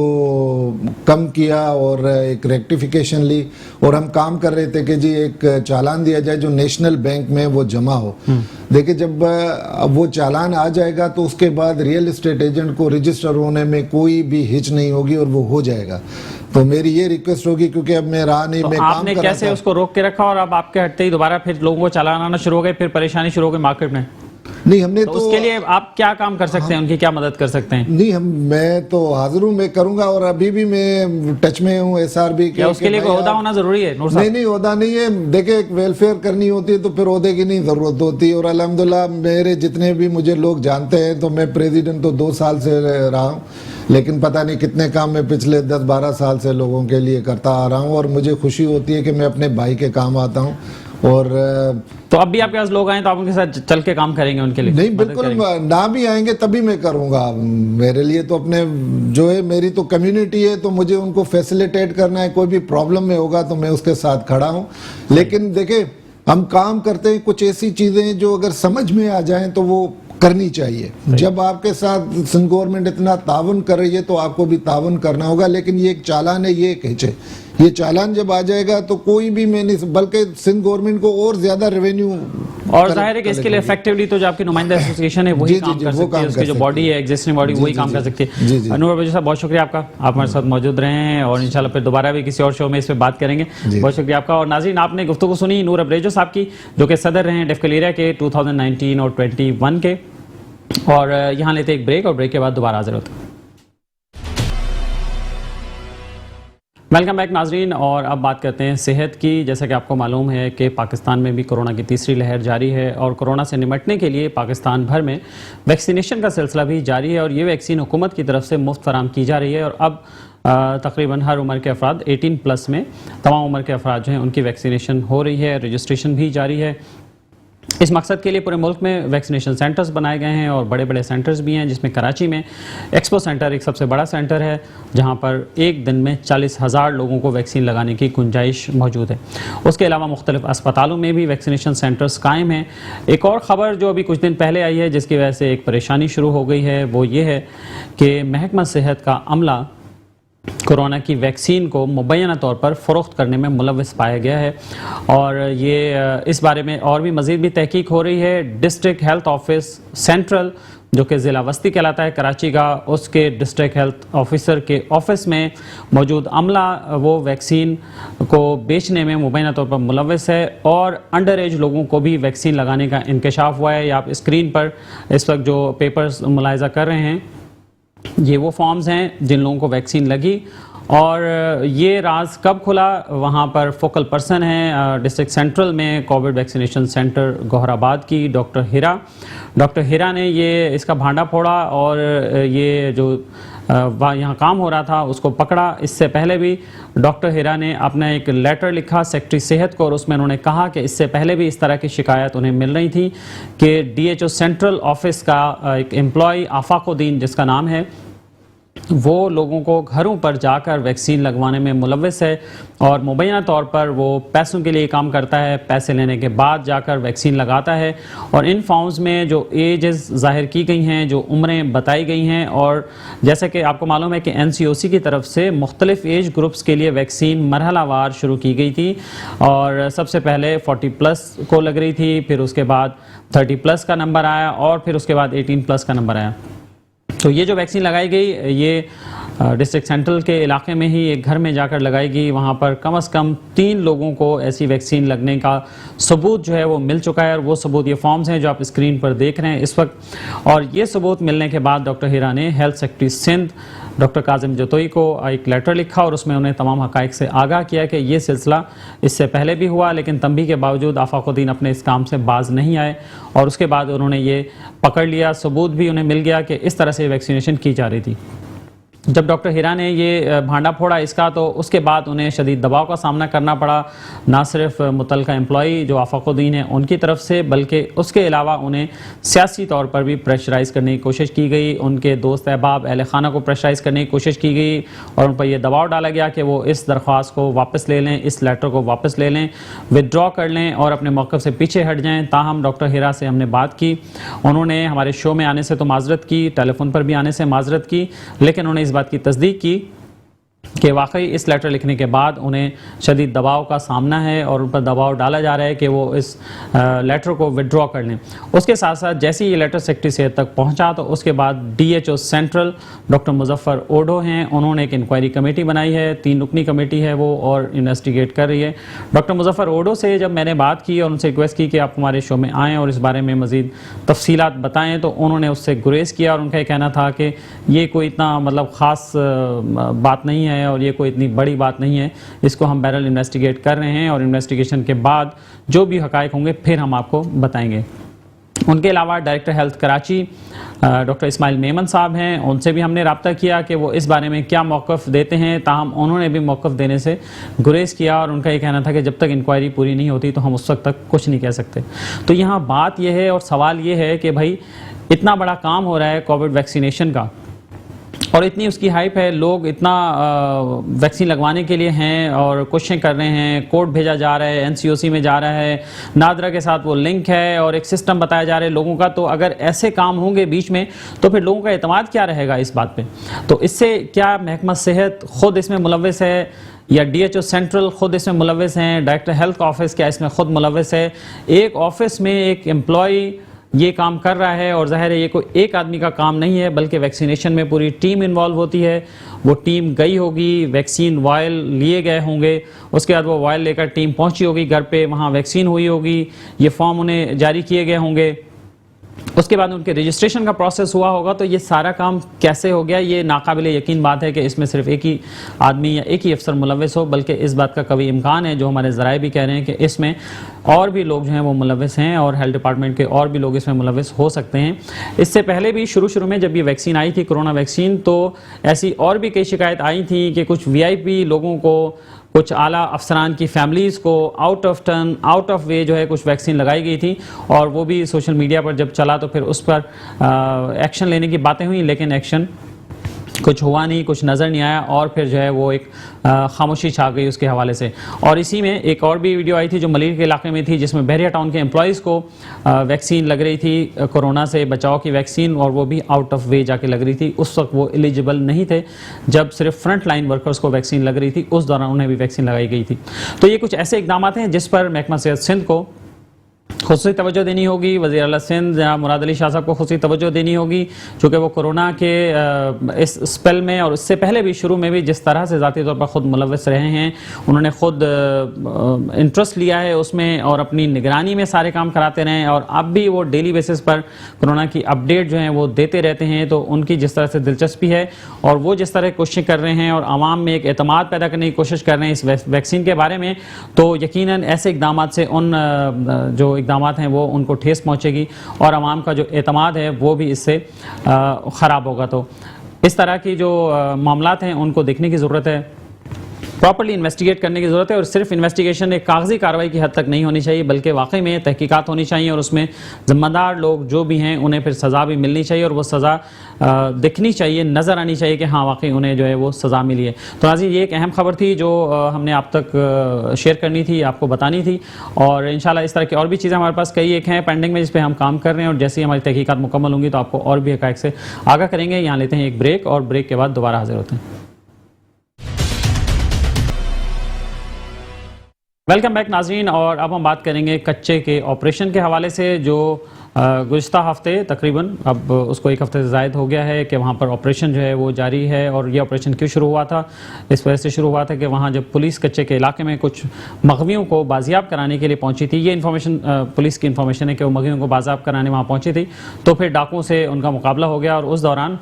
S2: कम किया और एक रेक्टिफिकेशन ली, और हम काम कर रहे थे कि जी एक चालान दिया जाए जो नेशनल बैंक में वो जमा हो। देखिए, जब वो चालान आ जाएगा तो उसके बाद रियल एस्टेट एजेंट को रजिस्टर होने में कोई भी हिच नहीं होगी और वो हो जाएगा। तो मेरी ये रिक्वेस्ट होगी, क्योंकि अब मैं रहा नहीं,
S1: तो
S2: मैं
S1: आपने
S2: काम कर
S1: कैसे
S2: रहा था।
S1: उसको रोक के रखा और अब आपके हटते ही दोबारा फिर लोगों को चालान आना शुरू हो गए, फिर परेशानी शुरू हो गई मार्केट में?
S2: नहीं, हमने
S1: तो उसके लिए आप क्या काम कर सकते हैं, उनकी क्या मदद कर सकते हैं?
S2: नहीं, मैं तो हाजिर हूँ, मैं करूंगा, और अभी भी मैं टच में हूँ SRB के।
S1: या उसके लिए कोई ओहदा होना जरूरी है? नूर साहब,
S2: नहीं, ओहदा नहीं है। देखिए, एक वेलफेयर करनी होती है तो फिर ओहदे की नहीं जरूरत होती। और अल्हम्दुलिल्लाह मेरे जितने भी मुझे लोग जानते हैं, तो मैं प्रेसिडेंट तो 2 साल से रहा हूँ, लेकिन पता नहीं कितने काम मैं पिछले 10-12 साल से लोगों के लिए करता आ रहा हूँ, और मुझे खुशी होती है कि मैं अपने भाई के काम आता हूँ। और
S1: तो अब भी आपके पास लोग आए तो आप उनके साथ चल के काम करेंगे उनके लिए?
S2: नहीं, बिल्कुल ना भी आएंगे तभी मैं करूंगा। मेरे लिए तो अपने जो है, मेरी तो कम्युनिटी है, तो मुझे उनको फैसिलिटेट करना है। कोई भी प्रॉब्लम में होगा तो मैं उसके साथ खड़ा हूं। लेकिन देखिए, हम काम करते हैं, कुछ ऐसी चीजें जो अगर समझ में आ जाएं तो वो करनी चाहिए। जब आपके साथ सिंध गवर्नमेंट इतना तावन कर रही है तो आपको भी तावन करना होगा। लेकिन ये एक चालान है, ये एक हिच है। ये चालान जब आ जाएगा तो कोई भी, मैं नहीं, बल्कि सिंध गवर्नमेंट को और ज्यादा रेवेन्यू,
S1: और जाहिर है कि इसके लिए इफेक्टिवली तो जो आपकी नुमाइंदा एसोसिएशन है वही काम कर सकती है, उसकी जो बॉडी है, एग्जिस्टिंग बॉडी, वही काम कर सकती है। नूर अबरेजो साहब, बहुत शुक्रिया आपका, आप हमारे साथ मौजूद रहे हैं, और इंशाल्लाह फिर दोबारा भी किसी और शो में इस पर बात करेंगे। बहुत शुक्रिया आपका। और नाज़रीन, आपने गुफ्तगू सुनी नूर अबरेजो साहब की, जो कि सदर रहे हैं डेफकल एरिया के 2019 और 21 के। और यहाँ लेते एक ब्रेक, और ब्रेक के बाद दोबारा हाजिर होते हैं। वेलकम बैक नाजरीन, और अब बात करते हैं सेहत की। जैसा कि आपको मालूम है कि पाकिस्तान में भी कोरोना की तीसरी लहर जारी है, और कोरोना से निपटने के लिए पाकिस्तान भर में वैक्सीनेशन का सिलसिला भी जारी है, और ये वैक्सीन हुकूमत की तरफ से मुफ्त फराम की जा रही है। और अब तकरीबन हर उम्र के अफराद, 18+ में तमाम उम्र के अफराद जो हैं उनकी वैक्सीनेशन हो रही है, रजिस्ट्रेशन भी जारी है। इस मकसद के लिए पूरे मुल्क में वैक्सीनेशन सेंटर्स बनाए गए हैं, और बड़े बड़े सेंटर्स भी हैं, जिसमें कराची में एक्सपो सेंटर एक सबसे बड़ा सेंटर है, जहां पर एक दिन में 40,000 लोगों को वैक्सीन लगाने की गुंजाइश मौजूद है। उसके अलावा मुख्तलिफ अस्पतालों में भी वैक्सीनेशन सेंटर्स कायम हैं। एक और ख़बर जो अभी कुछ दिन पहले आई है, जिसकी वजह से एक परेशानी शुरू हो गई है, वो ये है कि महकमा सेहत का अमला कोरोना की वैक्सीन को मुबैना तौर पर फ़रोख्त करने में मुलव्वस पाया गया है, और ये इस बारे में और भी मज़ीद भी तहकीक हो रही है। डिस्ट्रिक्ट हेल्थ ऑफिस सेंट्रल, जो कि ज़िला वस्ती कहलाता है कराची का, उसके डिस्ट्रिक्ट हेल्थ ऑफिसर के ऑफिस में मौजूद अमला वो वैक्सीन को बेचने में मुबैना तौर पर मुलव्वस है, और अंडर एज लोगों को भी वैक्सीन लगाने का इंकशाफ हुआ है। या आप स्क्रीन पर इस वक्त जो पेपर्स मुलाहिजा कर रहे हैं, ये वो फॉर्म्स हैं जिन लोगों को वैक्सीन लगी। और ये राज कब खुला? वहाँ पर फोकल पर्सन है डिस्ट्रिक्ट सेंट्रल में कोविड वैक्सीनेशन सेंटर गोहराबाद की डॉक्टर हिरा ने ये इसका भांडा फोड़ा, और ये जो यहाँ काम हो रहा था उसको पकड़ा। इससे पहले भी डॉक्टर हिरा ने अपना एक लेटर लिखा सेक्रेटरी सेहत को, और उसमें उन्होंने कहा कि इससे पहले भी इस तरह की शिकायत उन्हें मिल रही थी कि DHO सेंट्रल ऑफिस का एक एम्प्लॉय आफाकुद्दीन, जिसका नाम है, वो लोगों को घरों पर जाकर वैक्सीन लगवाने में मुलव्वस है और मुबैना तौर पर वो पैसों के लिए काम करता है, पैसे लेने के बाद जाकर वैक्सीन लगाता है। और इन फॉर्म्स में जो एजेस ज़ाहिर की गई हैं, जो उम्रें बताई गई हैं, और जैसे कि आपको मालूम है कि NCOC की तरफ से मुख्तलिफ एज ग्रुप्स के लिए वैक्सीन मरहलावार शुरू की गई थी और सबसे पहले 40+ को लग रही थी, फिर उसके बाद 30+ का नंबर आया और फिर उसके बाद 18+ का नंबर आया। तो ये जो वैक्सीन लगाई गई ये डिस्ट्रिक्ट सेंट्रल के इलाके में ही एक घर में जाकर लगाई गई। वहाँ पर कम से कम 3 लोगों को ऐसी वैक्सीन लगने का सबूत जो है वो मिल चुका है और वो सबूत ये फॉर्म्स हैं जो आप स्क्रीन पर देख रहे हैं इस वक्त। और ये सबूत मिलने के बाद डॉक्टर हिरा ने health secretary Sindh doctor Kazim Jatoi को एक लेटर लिखा और उसमें उन्हें तमाम हक़ाइक़ से आगाह किया कि ये सिलसिला इससे पहले भी हुआ, लेकिन तंबीह के बावजूद आफाकुद्दीन अपने इस काम से बाज नहीं आए। और उसके बाद उन्होंने ये पकड़ लिया, सबूत भी उन्हें मिल गया कि इस तरह से वैक्सीनेशन की जा रही थी। जब डॉक्टर हिरा ने ये भांडा फोड़ा इसका, तो उसके बाद उन्हें शदीद दबाव का सामना करना पड़ा, ना सिर्फ मुतल्लिका एम्प्लॉई जो आफाकुद्दीन है उनकी तरफ से, बल्कि उसके अलावा उन्हें सियासी तौर पर भी प्रेशराइज़ करने की कोशिश की गई। उनके दोस्त अहबाब अहल खाना को प्रेशराइज़ करने की कोशिश की गई और उन पर यह दबाव डाला गया कि वो इस दरख्वास्त को वापस ले लें, इस लेटर को वापस ले लें, विदड्रॉ कर लें और अपने मौक़िफ़ से पीछे हट जाएँ। ताहम डॉक्टर हिरा से हमने बात की, उन्होंने हमारे शो में आने से तो माजरत की, टेलीफोन पर भी आने से माजरत की, लेकिन उन्होंने इस बात की तस्दीक की कि वाकई इस लेटर लिखने के बाद उन्हें शदीद दबाव का सामना है और उन पर दबाव डाला जा रहा है कि वो इस लेटर को विड्रॉ कर लें। उसके साथ साथ जैसे ही ये लेटर सेक्रेटरी सेहत तक पहुंचा तो उसके बाद DHO सेंट्रल डॉक्टर मुजफ्फर ओडो हैं, उन्होंने एक इंक्वायरी कमेटी बनाई है, 3 रुकनी कमेटी है वो, और इन्वेस्टिगेट कर रही है। डॉक्टर मुजफ्फर ओडो से जब मैंने बात की और उनसे रिक्वेस्ट की कि आप हमारे शो में आएँ और इस बारे में मज़ीद तफसीलात बताएँ, तो उन्होंने उससे गुरेज किया और उनका कहना था कि ये कोई इतना मतलब ख़ास बात नहीं है और ये कोई इतनी बड़ी बात नहीं है, इसको हम बहरहाल इन्वेस्टिगेट कर रहे हैं और इन्वेस्टिगेशन के बाद जो भी हक़ाइक़ होंगे फिर हम आपको बताएंगे। उनके अलावा director health Karachi doctor Ismail Memon साहब हैं, उनसे भी हमने रब्ता किया कि वो इस बारे में क्या मौक़िफ़ देते हैं, ताहम उन्होंने भी मौक़िफ़ देने से गुरेज किया और उनका ये कहना था कि जब तक इंक्वायरी पूरी नहीं होती तो हम उस वक्त तक कुछ नहीं कह सकते। तो यहाँ बात यह है और सवाल ये है कि भाई इतना बड़ा काम हो रहा है कोविड वैक्सीनेशन का और इतनी उसकी हाइप है, लोग इतना वैक्सीन लगवाने के लिए हैं और कोशिशें कर रहे हैं, कोड भेजा जा रहा है, NCOC में जा रहा है, नादरा के साथ वो लिंक है और एक सिस्टम बताया जा रहा है लोगों का। तो अगर ऐसे काम होंगे बीच में तो फिर लोगों का एतमाद क्या रहेगा इस बात पे? तो इससे क्या महकमा सेहत खुद इसमें मुलव्वस है या DHO सेंट्रल खुद इसमें मुलव्वस हैं, डायरेक्टर हेल्थ ऑफिस क्या इसमें खुद मुलव्वस है? एक ऑफिस में एक एम्प्लॉई ये काम कर रहा है और जाहिर है ये कोई एक आदमी का काम नहीं है, बल्कि वैक्सीनेशन में पूरी टीम इन्वॉल्व होती है। वो टीम गई होगी, वैक्सीन वायल लिए गए होंगे, उसके बाद वो वायल लेकर टीम पहुंची होगी घर पे, वहाँ वैक्सीन हुई होगी, ये फॉर्म उन्हें जारी किए गए होंगे, उसके बाद उनके रजिस्ट्रेशन का प्रोसेस हुआ होगा। तो ये सारा काम कैसे हो गया, ये नाकाबिले यकीन बात है कि इसमें सिर्फ एक ही आदमी या एक ही अफसर मुलव्वस हो, बल्कि इस बात का कभी इम्कान है, जो हमारे ज़राए भी कह रहे हैं कि इसमें और भी लोग जो हैं वो मुलव्वस हैं और हेल्थ डिपार्टमेंट के और भी लोग इसमें मुलव्वस हो सकते हैं। इससे पहले भी शुरू में जब ये वैक्सीन आई थी, कोरोना वैक्सीन, तो ऐसी और भी कई शिकायत आई थी कि कुछ VIP लोगों को, कुछ आला अफसरान की फैमिलीज़ को out of turn, out of वे जो है कुछ वैक्सीन लगाई गई थी और वो भी सोशल मीडिया पर जब चला तो फिर उस पर एक्शन लेने की बातें हुई, लेकिन एक्शन कुछ हुआ नहीं, कुछ नज़र नहीं आया और फिर जो है वो एक खामोशी छा गई उसके हवाले से। और इसी में एक और भी वीडियो आई थी जो मलिर के इलाके में थी, जिसमें बहरिया टाउन के एम्प्लॉइज़ को वैक्सीन लग रही थी, कोरोना से बचाव की वैक्सीन, और वो भी आउट ऑफ वे जाके लग रही थी। उस वक्त वो एलिजिबल नहीं थे, जब सिर्फ फ्रंट लाइन वर्कर्स को वैक्सीन लग रही थी, उस दौरान उन्हें भी वैक्सीन लगाई गई थी। तो ये कुछ ऐसे इकदाम हैं जिस पर महकमा सेहत सिंध को खुसूसी तवज्जो देनी होगी, वज़ीर आला सिंध जनाब मुराद अली शाह साहब को खुसूसी तवज्जो देनी होगी, चूँकि वो कोरोना के इस स्पेल में और इससे पहले भी शुरू में भी जिस तरह से ज़ाती तौर पर ख़ुद मुलव्वस रहे हैं, उन्होंने ख़ुद इंटरेस्ट लिया है उसमें और अपनी निगरानी में सारे काम कराते रहे हैं और अब भी वो डेली बेसिस पर कोरोना की अपडेट जो है वो देते रहते हैं। तो उनकी जिस तरह से दिलचस्पी है और वो जिस तरह कोशिश कर रहे हैं और आवाम में एक एतमाद पैदा करने की कोशिश कर रहे हैं इस वैक्सीन के बारे में, तो यकीनन ऐसे इकदाम से उन जो इकदाम हैं वो उनको ठेस पहुंचेगी और आवाम का जो एतमाद है वो भी इससे ख़राब होगा। तो इस तरह की जो मामलात हैं उनको देखने की ज़रूरत है। प्रॉपर्ली इन्वेस्टिगेट करने की ज़रूरत है। और सिर्फ इन्वेस्टिगेशन एक कागजी कार्रवाई की हद तक नहीं होनी चाहिए, बल्कि वाकई में तहकीकात होनी चाहिए और उसमें ज़िम्मेदार लोग जो भी हैं उन्हें फिर सज़ा भी मिलनी चाहिए और वो सज़ा दिखनी चाहिए, नज़र आनी चाहिए कि हाँ वाकई उन्हें जो है वो सज़ा मिली है। तो नाज़रीन, ये एक अहम खबर थी जो हमने आप तक शेयर करनी थी, आपको बतानी थी। और इंशाल्लाह इस तरह की और भी चीज़ें हमारे पास कई एक हैं पेंडिंग में जिस पे हम काम कर रहे हैं, और जैसे ही हमारी तहकीकात मुकम्मल होंगी तो आपको और भी हक़ाइक़ से आगाह करेंगे। यहाँ लेते हैं एक ब्रेक और ब्रेक के बाद दोबारा हाजिर होते हैं। वेलकम बैक नाज़रीन, और अब हम बात करेंगे कच्चे के ऑपरेशन के हवाले से जो गुज़िश्ता हफ्ते तकरीबन अब उसको एक हफ्ते से ज़ायद हो गया है कि वहाँ पर ऑपरेशन जो है वो जारी है। और ये ऑपरेशन क्यों शुरू हुआ था? इस वजह से शुरू हुआ था कि वहाँ जब पुलिस कच्चे के इलाके में कुछ मग़वियों को बाजियाब कराने के लिए पहुँची थी, ये इन्फॉर्मेशन पुलिस की इन्फॉर्मेशन है कि वो मग़वियों को बाजियाब कराने वहाँ पहुँची थी, तो फिर डाकुओं से उनका मुकाबला हो गया और उस दौरान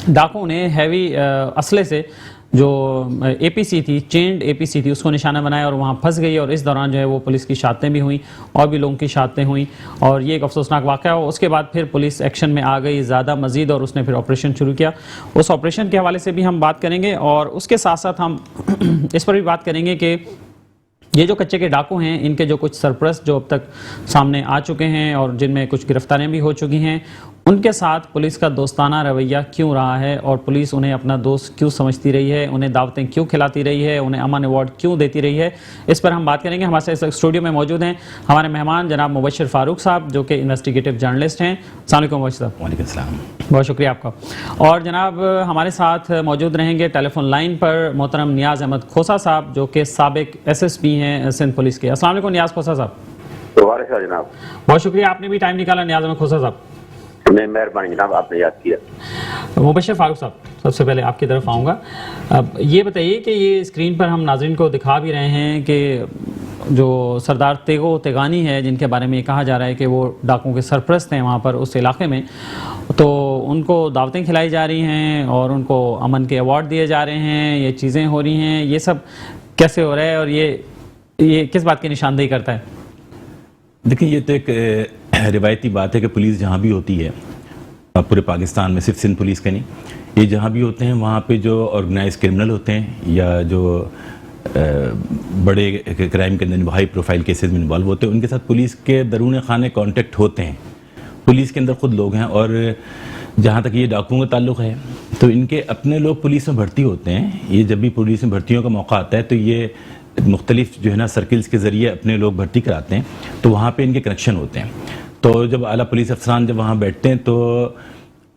S1: डाकुओं ने हैवी असले से जो एपीसी थी, चेंड एपीसी थी, उसको निशाना बनाया और वहाँ फंस गई। और इस दौरान जो है वो पुलिस की शहादतें भी हुई और भी लोगों की शहादतें हुई और ये एक अफसोसनाक वाक़या हो। उसके बाद फिर पुलिस एक्शन में आ गई ज़्यादा मज़ीद और उसने फिर ऑपरेशन शुरू किया। उस ऑपरेशन के हवाले से भी हम बात करेंगे और उसके साथ साथ हम इस पर भी बात करेंगे कि ये जो कच्चे के डाकू हैं, इनके जो कुछ सरपरस्त जो अब तक सामने आ चुके हैं और जिनमें कुछ गिरफ्तारियां भी हो चुकी हैं, उनके साथ पुलिस का दोस्ताना रवैया क्यों रहा है और पुलिस उन्हें अपना दोस्त क्यों समझती रही है, उन्हें दावतें क्यों खिलाती रही है, उन्हें अमन अवार्ड क्यों देती रही है, इस पर हम बात करेंगे। हमारे साथ स्टूडियो में मौजूद हैं हमारे मेहमान जनाब मुबश्शिर फारूक साहब, जो कि इन्वेस्टिगेटिव जर्नलिस्ट हैं। अस्सलाम वालेकुम मुबश्शिर साहब।
S5: वालेकुम सलाम।
S1: बहुत शुक्रिया आपका। और जनाब हमारे साथ मौजूद रहेंगे टेलीफोन लाइन पर मोहतरम नियाज़ अहमद खोसा साहब, जो कि साबिक SSP हैं सिंध पुलिस के। अस्सलाम वालेकुम नियाज़ खोसा साहब।
S6: जनाब
S1: बहुत शुक्रिया, आपने भी टाइम निकाला नियाज़ अहमद खोसा साहब।
S6: मेहरबानी जनाब, आपने याद किया।
S1: मुबश्शिर फारूक साहब, सबसे पहले आपकी तरफ आऊँगा। अब ये बताइए कि ये स्क्रीन पर हम नाज़रीन को दिखा भी रहे हैं कि जो सरदार तेगो तेगानी है, जिनके बारे में ये कहा जा रहा है कि वो डाकुओं के सरपरस्त हैं वहाँ पर उस इलाके में, तो उनको दावतें खिलाई जा रही हैं और उनको अमन के अवार्ड दिए जा रहे हैं, ये चीज़ें हो रही हैं, ये सब कैसे हो रहा है और ये किस बात की निशानदेही करता है?
S5: देखिए, ये तो एक रिवायती बात है कि पुलिस जहाँ भी होती है पूरे पाकिस्तान में, सिर्फ सिंध पुलिस के नहीं, ये जहाँ भी होते हैं वहाँ पे जो ऑर्गेनाइज क्रिमिनल होते हैं या जो बड़े क्राइम के अंदर हाई प्रोफाइल केसेस में इन्वॉल्व होते हैं, उनके साथ पुलिस के दरून खाने कॉन्टेक्ट होते हैं। पुलिस के अंदर खुद लोग हैं और जहाँ तक ये डाकुओं का ताल्लुक़ है तो इनके अपने लोग पुलिस में भर्ती होते हैं। ये जब भी पुलिस में भर्तियों का मौका आता है तो ये मुख्तलिफ जो है ना सर्किल्स के ज़रिए अपने लोग भर्ती कराते हैं, तो वहाँ पे इनके कनेक्शन होते हैं। तो जब आला पुलिस अफसरान जब वहाँ बैठते हैं तो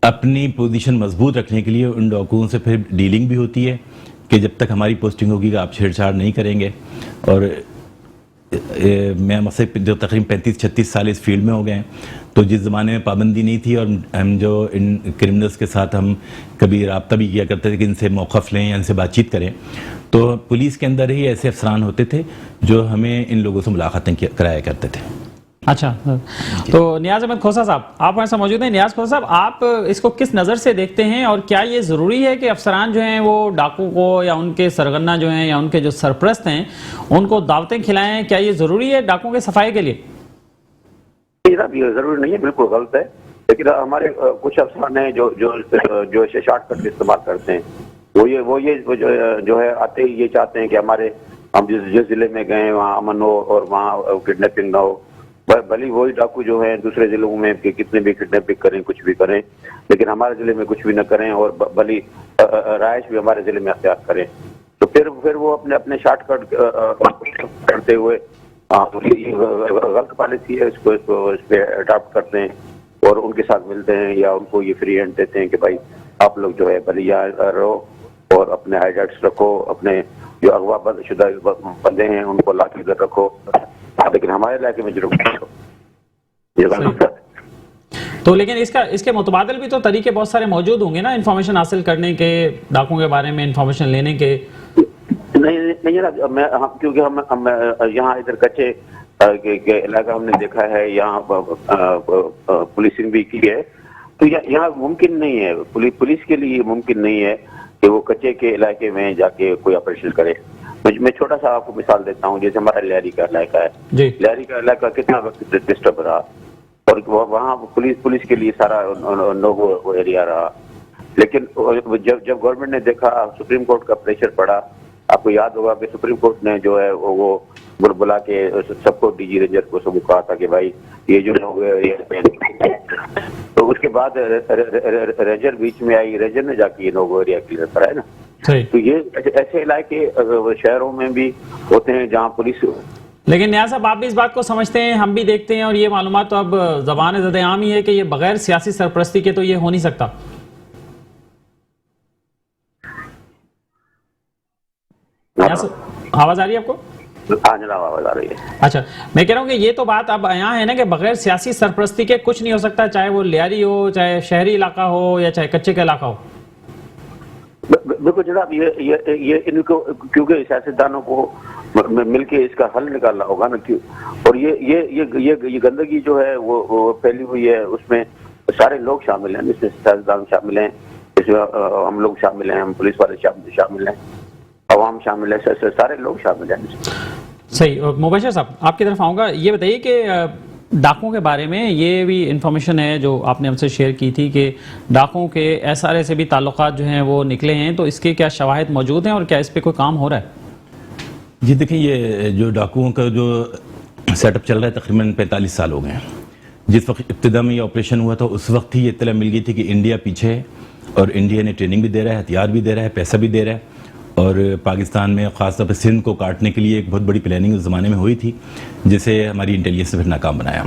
S5: अपनी पोजीशन मजबूत रखने के लिए उन डाकुओं से फिर डीलिंग भी होती है कि जब तक हमारी पोस्टिंग होगी कि आप छेड़छाड़ नहीं करेंगे। और मैं मसे जो तकरीबन 35-36 साल इस फील्ड में हो गए हैं, तो जिस ज़माने में पाबंदी नहीं थी और हम जो इन क्रिमिनल्स के साथ हम कभी रब्ता भी किया करते थे कि इनसे मौक़िफ़ लें या इनसे बातचीत करें, तो पुलिस के अंदर ही ऐसे अफसरान होते थे जो हमें इन लोगों से मुलाकातें कराया करते थे।
S1: अच्छा, तो नियाज़ अहमद खोसा साहब, आप हमारे साथ मौजूद हैं। नियाज़ खोसा साहब, आप इसको किस नज़र से देखते हैं और क्या ये ज़रूरी है कि अफसरान जो हैं वो डाकू को या उनके सरगना जो हैं या उनके जो सरपरस्त हैं उनको दावतें खिलाएं? क्या ये ज़रूरी है डाकुओं के सफाई के लिए?
S6: जरूरी नहीं है, बिल्कुल गलत है। लेकिन हमारे कुछ अफसरान हैं जो शॉर्टकट इस्तेमाल करते हैं। वो ये जो है आते ही ये चाहते हैं कि हम जिस जिले में गए वहाँ अमन हो और वहाँ किडनैपिंग ना हो। भली वही डाकू जो है दूसरे जिलों में कितने भी किडनैपिंग करें, कुछ भी करें, लेकिन हमारे जिले में कुछ भी न करें और भली राइश भी हमारे जिले में अख्तियार करें। तो फिर वो अपने शॉर्टकट करते हुए गलत पॉलिसी है, इसको इस पे अडॉप्ट करते हैं और उनके साथ मिलते हैं या उनको ये फ्री हैंड देते हैं कि भाई आप लोग जो है भली यहाँ रहो और अपने हाईलाइट्स रखो, अपने जो अगवा शुदा बंदे हैं उनको ला के इधर रखो, लेकिन हमारे इलाके में जरूर
S1: तो लेकिन इसके मुतबादिल भी तो तरीके बहुत सारे मौजूद होंगे ना, इन्फॉर्मेशन हासिल करने के, डाकुओं के बारे में इन्फॉर्मेशन लेने के।
S6: नहीं क्योंकि हम यहाँ इधर कच्चे के इलाका हमने देखा है, यहाँ पुलिसिंग भी की है, तो यहाँ मुमकिन नहीं है, पुलिस के लिए मुमकिन नहीं है कि वो कच्चे के इलाके में जाके कोई ऑपरेशन करे। मैं छोटा सा आपको मिसाल देता हूँ, जैसे हमारा लहरी का इलाका है, लहरी का इलाका कितना वक्त डिस्टर्ब रहा और वहाँ पुलिस के लिए सारा नो एरिया रहा। लेकिन जब गवर्नमेंट ने देखा, सुप्रीम कोर्ट का प्रेशर पड़ा, आपको याद होगा कि सुप्रीम कोर्ट ने जो है वो बुला के सबको डीजी रेंजर को सबको कहा था कि भाई ये जो लोग तो उसके बाद रेंजर बीच में आई, रेंजर ने जाके ये लोग एरिया क्लियर कराया ना। तो ये ऐसे इलाके शहरों में भी होते हैं जहाँ पुलिस।
S1: लेकिन नियाज़ साहब, आप भी इस बात को समझते हैं, हम भी देखते हैं, और ये मालूमात तो अब ज़बान ज़द-ए-आम ही है कि ये बगैर सियासी सरपरस्ती के तो ये हो नहीं सकता। आवाज आ रही है आपको?
S6: हाँ जनाब, आवाज आ रही है।
S1: अच्छा, मैं कह रहा हूँ कि ये तो बात अब यहाँ है ना कि बगैर सियासी सरपरस्ती के कुछ नहीं हो सकता, चाहे वो लियारी हो, चाहे शहरी इलाका हो, या चाहे कच्चे का इलाका हो।
S6: बिल्कुल जनाब, ये इनको क्योंकि सियासतदानों को मिलके इसका हल निकालना होगा ना। क्यों? और ये गंदगी जो है वो फैली हुई है, उसमें सारे लोग शामिल हैं, इसमें सियासतदान शामिल हैं, इसमें हम लोग शामिल हैं, हम पुलिस वाले शामिल हैं, अवाम शामिल है, सारे लोग शामिल हैं।
S1: सही। मुबशर साहब, आपकी तरफ आऊँगा। ये बताइए कि डाकुओं के बारे में ये भी इंफॉर्मेशन है जो आपने हमसे शेयर की थी कि डाकुओं के SRA से भी ताल्लुकात जो हैं वो निकले हैं, तो इसके क्या शवाहिद मौजूद हैं और क्या इस पे कोई काम हो रहा है?
S5: जी देखिए, ये जो डाकुओं का जो सेटअप चल रहा है तकरीबन 45 साल हो गए हैं। जिस वक्त इब्तिदा में ये ऑपरेशन हुआ था उस वक्त ही ये इत्तला मिल गई थी कि इंडिया पीछे है, और इंडिया ने ट्रेनिंग भी दे रहा है, हथियार भी दे रहा है, पैसा भी दे रहा है, और पाकिस्तान में ख़ासतौर पर सिंध को काटने के लिए एक बहुत बड़ी प्लानिंग उस ज़माने में हुई थी, जिसे हमारी इंटेलिजेंस ने फिर नाकाम बनाया।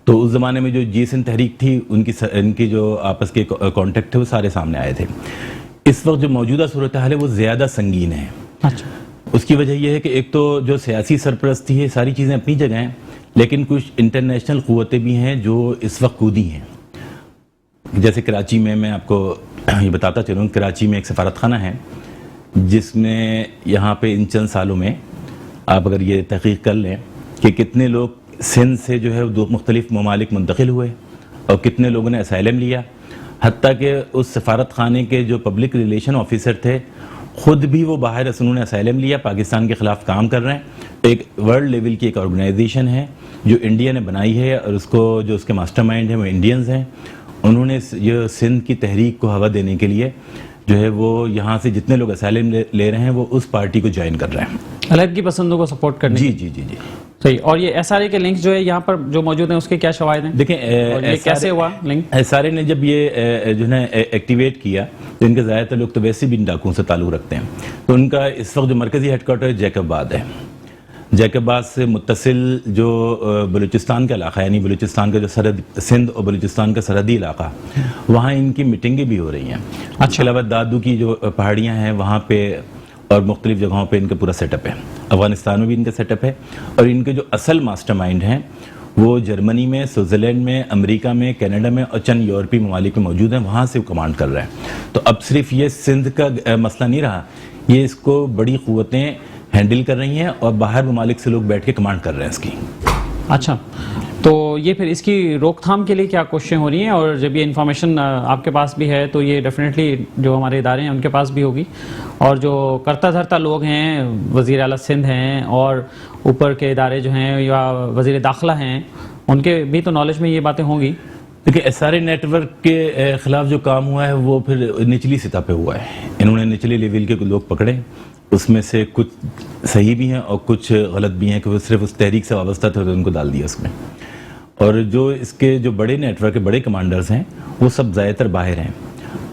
S5: तो उस ज़माने में जो जी सिंध तहरीक थी, उनकी जो आपस के कॉन्टेक्ट थे वो सारे सामने आए थे। इस वक्त जो मौजूदा सूरत हाल है वो ज़्यादा संगीन है।
S1: अच्छा।
S5: उसकी वजह यह है कि एक तो जो सियासी सरपरस्ती है, सारी चीज़ें अपनी जगह हैं, लेकिन कुछ इंटरनेशनल क़ुव्वतें भी हैं जो इस वक्त कूदी हैं। जैसे कराची में, मैं आपको ये बताता चलूँ, कराची में एक सफारत खाना है जिसमें यहाँ पे इन चंद सालों में आप अगर ये तहकीक कर लें कि कितने लोग सिंध से जो है दो मुख्तलिफ ममालिक मुंतकिल हुए और कितने लोगों ने असाइलम लिया, हत्ता कि उस सफारत खाने के जो पब्लिक रिलेशन ऑफिसर थे खुद भी वो बाहर उन्होंने असाइलम लिया, पाकिस्तान के ख़िलाफ़ काम कर रहे हैं। एक वर्ल्ड लेवल की एक ऑर्गेनाइजेशन है जो इंडिया ने बनाई है, और उसको जो उसके मास्टरमाइंड हैं वो इंडियंस हैं। उन्होंने ये सिंध की तहरीक को हवा देने के लिए जो है वो यहाँ से जितने लोग असाइलम ले रहे हैं वो उस पार्टी को ज्वाइन कर रहे हैं,
S1: अलग की पसंदों को सपोर्ट करने।
S5: जी जी जी जी,
S1: सही। और ये SRA के लिंक्स जो है यहाँ पर जो मौजूद हैं उसके क्या शवाहिद हैं?
S5: देखें,
S1: ये कैसे हुआ लिंक?
S5: SRA ने जब ये जो है एक्टिवेट किया तो इनके ज़्यादातर लोग तो वैसे भी इन डाकुओं से ताल्लुक़ रखते हैं। तो उनका इस वक्त जो मरकज़ी हेडक्वार्टर जैकबाद है, जैकबाद से मुत्तसिल जो बलूचिस्तान का इलाका है, यानी बलूचिस्तान का जो सरहद, सिंध और बलूचिस्तान का सरहदी इलाका, वहाँ इनकी मीटिंगें भी हो रही हैं। इसके अलावा दादू की जो पहाड़ियाँ हैं वहाँ पे और मुख्तलिफ जगहों पे इनका पूरा सेटअप है। अफ़गानिस्तान में भी इनका सेटअप है, और इनके जो असल मास्टरमाइंड हैं वो जर्मनी में, स्विट्ज़रलैंड में, अमेरिका में, कनाडा में और चंद यूरोपीय ममालिक में मौजूद हैं, वहाँ से वो कमांड कर रहे हैं। तो अब सिर्फ ये सिंध का मसला नहीं रहा, ये इसको बड़ी क़ुव्वतें हैंडल कर रही हैं और बाहर ममालिक से लोग बैठ के कमांड कर रहे हैं इसकी।
S1: अच्छा, तो ये फिर इसकी रोकथाम के लिए क्या कोशिशें हो रही हैं? और जब ये इन्फॉर्मेशन आपके पास भी है तो ये डेफिनेटली जो हमारे इदारे हैं उनके पास भी होगी, और जो करता धरता लोग हैं, वज़ीर आला सिंध हैं और ऊपर के इदारे जो हैं या वज़ीर दाखिला हैं, उनके भी तो नॉलेज में ये बातें होंगी।
S5: देखिए, SRA नेटवर्क के ख़िलाफ़ जो काम हुआ है वो फिर निचली सतह पे हुआ है। इन्होंने निचले लेवल के लोग पकड़े, उसमें से कुछ सही भी हैं और कुछ गलत भी हैं कि वो सिर्फ उस तहरीक से वाबस्ता थे तो उनको डाल दिया उसमें। और जो इसके जो बड़े नेटवर्क के बड़े कमांडर्स हैं वो सब ज़्यादातर बाहर हैं,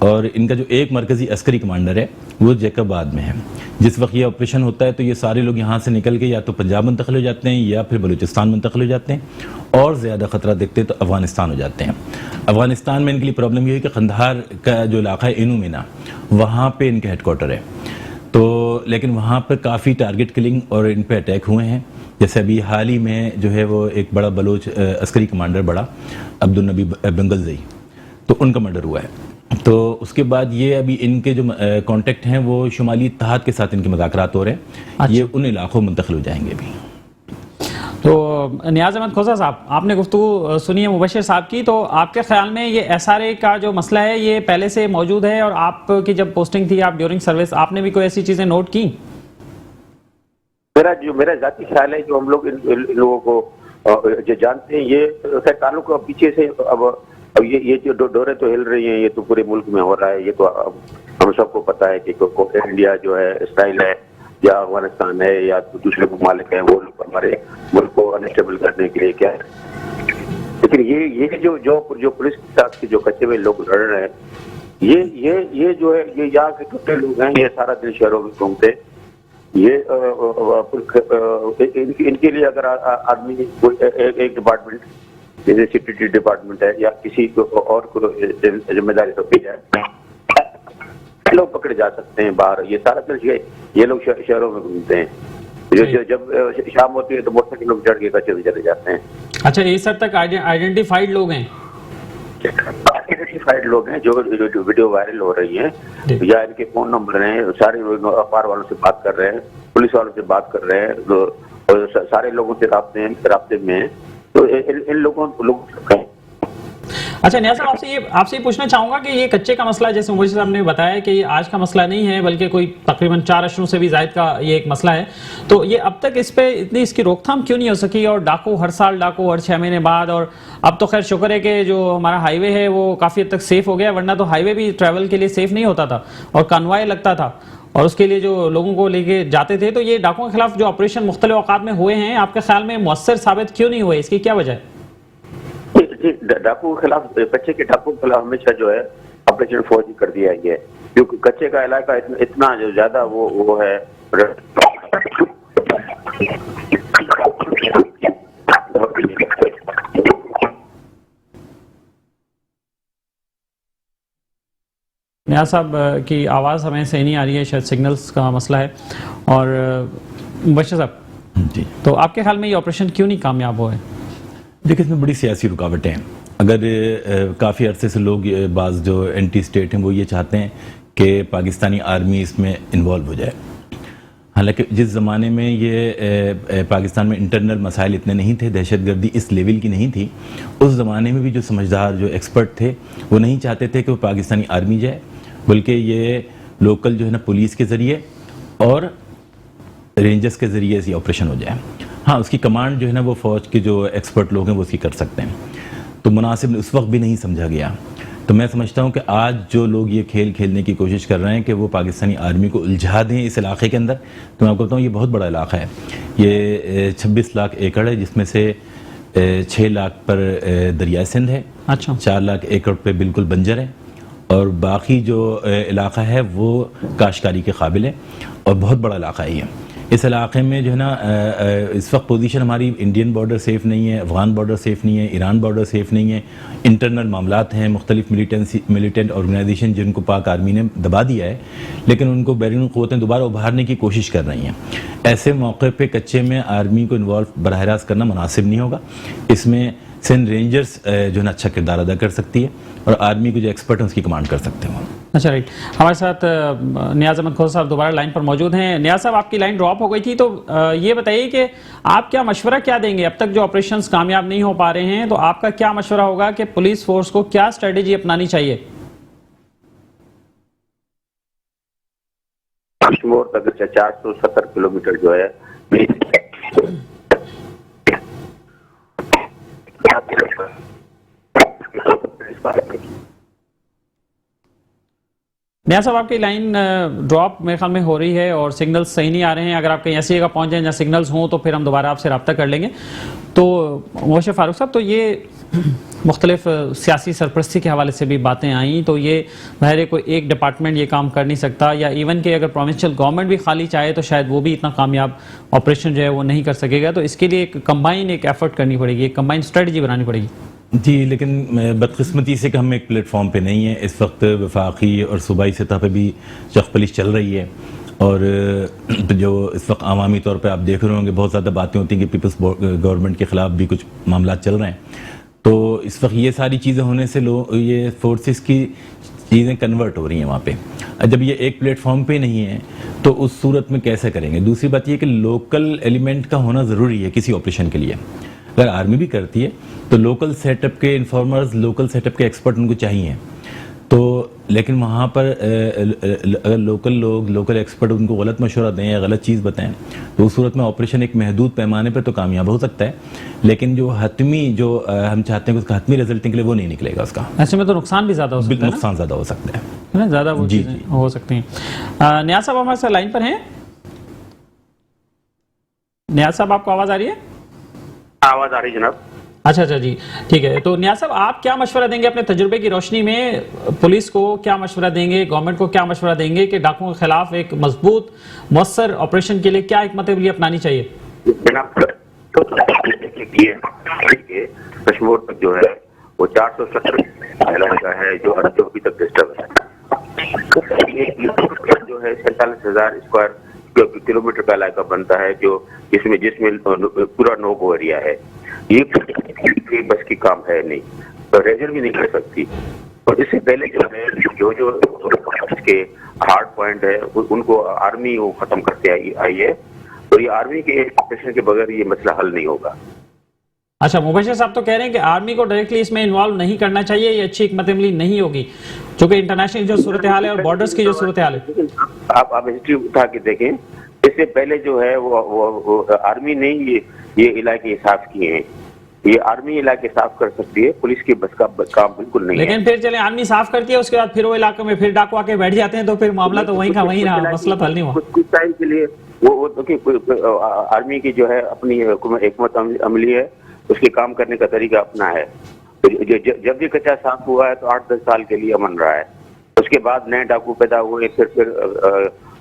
S5: और इनका जो एक मरकज़ी अस्करी कमांडर है वो जैकबाद में है। जिस वक्त ये ऑपरेशन होता है तो ये सारे लोग यहाँ से निकल के या तो पंजाब मुंतकिल हो जाते हैं या फिर बलूचिस्तान मुंतकिल हो जाते हैं, और ज़्यादा ख़तरा देखते हैं तो अफ़गानिस्तान हो जाते हैं। अफ़गानिस्तान में इनके लिए प्रॉब्लम ये है कि कंधार का जो इलाका है, इनू मीना, वहाँ पर इनके हेडक्वार्टर है। तो लेकिन वहाँ पर काफ़ी टारगेट किलिंग और इन पे अटैक हुए हैं। जैसे अभी हाल ही में जो है वो एक बड़ा बलोच अस्करी कमांडर बड़ा अब्दुल नबी बंगलज़ई, तो उनका मर्डर हुआ है। तो उसके बाद ये अभी इनके जो कॉन्टेक्ट हैं वो शुमाली इत्तेहाद के साथ इनके मुज़ाकरात हो रहे हैं। अच्छा। ये उन इलाकों में मुंतकिल हो जाएंगे अभी।
S1: तो नियाज़ अहमद खोसा साहब, आपने गुफ्तगू सुनी है मुबशर साहब की, तो आपके ख्याल में ये SRA का जो मसला है ये पहले से मौजूद है, और आपकी जब पोस्टिंग थी, आप ड्यूरिंग सर्विस, आपने भी कोई ऐसी चीज़ें नोट की?
S6: मेरा जाती ख्याल है जो हम लोग इन लोगों को जो जानते हैं, ये खैर ताल्लुक पीछे से अब अब ये जो डोरे तो हिल रही हैं, ये तो पूरे मुल्क में हो रहा है, ये तो हम सबको पता है कि इंडिया जो है स्टाइल है या अफगानिस्तान है या दूसरे ममालिक हैं, वो लोग हमारे मुल्क को अनस्टेबल करने के लिए क्या है। लेकिन ये जो पुलिस के साथ के जो कच्चे हुए लोग लड़ रहे हैं, ये जो है, ये यहाँ के टुकड़े लोग हैं, ये सारा दिन शहरों में घूमते, ये इनके लिए अगर आदमी एक डिपार्टमेंट जैसे सिटी डिपार्टमेंट है या किसी को और को जिम्मेदारी सौंपी जाए, लोग पकड़े जा सकते हैं बाहर। ये सारा दिन ये लोग शहरों में घूमते हैं, जब शाम होती है तो मोटरसाइकिल चढ़ के कच्चे चले जाते हैं। अच्छा,
S1: इस हद तक आइडेंटिफाइड लोग हैं?
S6: आइडेंटिफाइड लोग हैं जो वीडियो वायरल हो रही है, या इनके फोन नंबर हैं, सारे अखबार वालों से बात कर रहे हैं, पुलिस वालों से बात कर रहे हैं, और सारे लोगों से राब्ते में हैं, तो इन लोगों
S1: अच्छा नियाज़ साहब, आपसे ये पूछना चाहूंगा कि ये कच्चे का मसला, जैसे मुबशिर साहब ने बताया कि ये आज का मसला नहीं है, बल्कि कोई तकरीबन 4 अशरों से भी ज़ायद का ये एक मसला है, तो ये अब तक इस पे इतनी इसकी रोकथाम क्यों नहीं हो सकी? और डाकू हर साल डाकू हर 6 महीने बाद, और अब तो खैर शुक्र है कि जो हमारा हाईवे है वो काफ़ी हद तक सेफ हो गया, वरना तो हाईवे भी ट्रैवल के लिए सेफ नहीं होता था और कन्वाय लगता था, और उसके लिए जो लोगों को लेके जाते थे। तो ये डाकुओं के खिलाफ जो ऑपरेशन मुख्तलिफ औकात में हुए हैं, आपके ख्याल में मुअस्सर साबित क्यों नहीं हुए? इसकी क्या वजह है?
S6: डाकू के खिलाफ, कच्चे के डाकू के खिलाफ हमेशा जो है ऑपरेशन फौजी कर दिया गया है, क्योंकि कच्चे का इलाका इतना जो ज्यादा वो है।
S1: नियाज़ साहब की आवाज़ हमें सही नहीं आ रही है, शायद सिग्नल्स का मसला है। और मुबशिर साहब
S5: जी,
S1: तो आपके ख्याल में ये ऑपरेशन क्यों नहीं कामयाब हुआ है?
S5: देखिए, इसमें बड़ी सियासी रुकावटें हैं। अगर काफ़ी अरसे से लोग बाज़ जो एंटी स्टेट हैं वो ये चाहते हैं कि पाकिस्तानी आर्मी इसमें इन्वॉल्व हो जाए। हालांकि जिस ज़माने में ये पाकिस्तान में इंटरनल मसाइल इतने नहीं थे, दहशतगर्दी इस लेवल की नहीं थी, उस ज़माने में भी जो समझदार जो एक्सपर्ट थे वो नहीं चाहते थे कि वो पाकिस्तानी आर्मी जाए, बल्कि ये लोकल जो है ना पुलिस के ज़रिए और रेंजर्स के ज़रिए से ऑपरेशन हो जाए। हाँ, उसकी कमांड जो है ना वो फ़ौज के जो एक्सपर्ट लोग हैं वो उसकी कर सकते हैं, तो मुनासिब उस वक्त भी नहीं समझा गया। तो मैं समझता हूँ कि आज जो लोग ये खेल खेलने की कोशिश कर रहे हैं कि वो पाकिस्तानी आर्मी को उलझा दें इस इलाके के अंदर, तो मैं आपको बताऊँ ये बहुत बड़ा इलाका है। ये 26 लाख एकड़ है, जिसमें से 6 लाख पर दरिया सिंध है।
S1: अच्छा।
S5: 4 लाख एकड़ पे बिल्कुल बंजर है, और बाकी जो इलाका है वो काश्तकारी के काबिल है, और बहुत बड़ा इलाका है ये। इस इलाके में जो है ना इस वक्त पोजीशन हमारी, इंडियन बॉर्डर सेफ़ नहीं है, अफ़गान बॉर्डर सेफ़ नहीं है, ईरान बॉर्डर सेफ़ नहीं है, इंटरनल मामलात हैं, मुख्तलिफ मिलिटेंट ऑर्गेनाइजेशन जिनको पाक आर्मी ने दबा दिया है, लेकिन उनको बैरून क़ुव्वतें दोबारा उभारने की कोशिश कर रही हैं। ऐसे मौके पे कच्चे में आर्मी को इन्वॉल्व बराह रास्त करना मुनासिब नहीं होगा। इसमें सिंध रेंजर्स जो है ना अच्छा किरदार अदा कर सकती है, और आर्मी के जो एक्सपर्ट हैं उसकी कमांड कर सकते हैं।
S1: अच्छा, राइट। हमारे साथ नियाज़ अहमद खोसा साहब दोबारा लाइन पर मौजूद हैं। नियाज़ साहब, आपकी लाइन ड्रॉप हो गई थी, तो ये बताइए कि आप क्या मशवरा क्या देंगे? अब तक जो ऑपरेशंस कामयाब नहीं हो पा रहे हैं, तो आपका क्या मशवरा होगा कि पुलिस फोर्स को क्या स्ट्रेटेजी अपनानी चाहिए?
S6: कश्मीर तक 470 किलोमीटर जो है
S1: नियाज़ साहब, आपकी लाइन ड्रॉप मेरे ख्याल में हो रही है और सिग्नल्स सही नहीं आ रहे हैं। अगर आप कहीं ऐसी जगह पहुंच जाएं जहाँ सिग्नल्स हों तो फिर हम दोबारा आपसे रब्ता कर लेंगे। तो मुबशिर फारूक साहब, तो ये मुख्तलिफ सियासी सरपरस्ती के हवाले से भी बातें आई, तो ये ज़ाहिर कोई एक डिपार्टमेंट ये काम कर नहीं सकता, या इवन कि अगर प्रोविंशियल गवर्नमेंट भी खाली चाहे तो शायद वो भी इतना कामयाब ऑपरेशन जो है वो नहीं कर सकेगा। तो इसके लिए एक कंबाइन एक एफर्ट करनी पड़ेगी, एक कंबाइन स्ट्रेटजी बनानी पड़ेगी।
S5: जी, लेकिन बदकिस्मती से कि हम एक प्लेटफॉर्म पे नहीं है इस वक्त। वफाकी और सूबाई सतह पे भी चखपलिश चल रही है, और जो इस वक्त अवामी तौर पे आप देख रहे होंगे बहुत ज़्यादा बातें होती हैं कि पीपल्स गवर्नमेंट के ख़िलाफ़ भी कुछ मामला चल रहे हैं। तो इस वक्त ये सारी चीज़ें होने से ये फोर्सेस की चीज़ें कन्वर्ट हो रही हैं वहाँ पे। जब ये एक प्लेटफॉर्म पे नहीं है तो उस सूरत में कैसे करेंगे? दूसरी बात ये कि लोकल एलिमेंट का होना ज़रूरी है किसी ऑपरेशन के लिए। अगर आर्मी भी करती है तो लोकल सेटअप के इन्फॉर्मर्स, लोकल सेटअप के एक्सपर्ट उनको चाहिए। तो लेकिन वहाँ पर अगर लोकल लोग, लोकल एक्सपर्ट उनको गलत मशवरा दें या गलत चीज़ बताएं तो उस सूरत में ऑपरेशन एक महदूद पैमाने पर तो कामयाब हो सकता है, लेकिन जो हतमी, जो हम चाहते हैं कि उसका हतमी रिजल्ट निकले, वो नहीं निकलेगा उसका।
S1: ऐसे में तो नुकसान भी ज़्यादा हो सकता है,
S5: नुकसान ज़्यादा हो सकता है
S1: ना, ज़्यादा वो
S5: जी,
S1: चीज़ें
S5: जी।
S1: हो सकती हैं। नियाज साहब हमारे साथ लाइन पर हैं। नियाज साहब आपको आवाज़ आ रही है?
S6: आवाज आ रही जनाब?
S1: अच्छा जी, ठीक है। तो नियाज साहब, आप क्या मशवरा देंगे अपने तजुर्बे की रोशनी में? पुलिस को क्या मशवरा देंगे, गवर्नमेंट को क्या मशवरा देंगे कि डाकुओं के खिलाफ एक मजबूत मौसर ऑपरेशन के लिए क्या हिकमत अमली अपनानी चाहिए?
S6: जनाब कश्मीर तक जो है वो 470 का है जो अभी तक डिस्टर्ब है। जो है 47,000 स्क्वायर किलोमीटर का इलाका बनता है, जो जिसमें पूरा नो गो एरिया है। ये बस की काम है नहीं, तो रेजर भी नहीं कर सकती। और इससे पहले जो है जो इसके हार्ड पॉइंट है उनको आर्मी वो खत्म करते आई है, और ये आर्मी के ऑपरेशन के बगैर ये मसला हल नहीं होगा।
S1: अच्छा, मुबशिर साहब तो कह रहे हैं कि आर्मी को डायरेक्टली इसमें इन्वॉल्व नहीं करना चाहिए, ये अच्छी हिकमत अमली नहीं होगी, क्योंकि इंटरनेशनल जो सूरत हाल है और बॉर्डर्स की जो सूरत हाल है।
S6: आप हिस्ट्री उठा के देखें, इससे पहले जो है वो आर्मी ने ये इलाके साफ किए हैं। ये आर्मी इलाके साफ कर सकती है, पुलिस की बस का काम बिल्कुल नहीं है।
S1: लेकिन फिर चले आर्मी साफ करती है, उसके बाद फिर वो इलाके में फिर डाकू आके बैठ जाते हैं, तो फिर मामला तो वहीं का वहीं रहा, मसला तो हल नहीं हुआ।
S6: कुछ टाइम के लिए वो तो आर्मी की जो है अपनी हिकमत अमली है, उसके काम करने का तरीका अपना है। जब भी कच्चा साफ हुआ है तो 8-10 साल के लिए अमन रहा है, उसके बाद नए डाकू पैदा हुए, फिर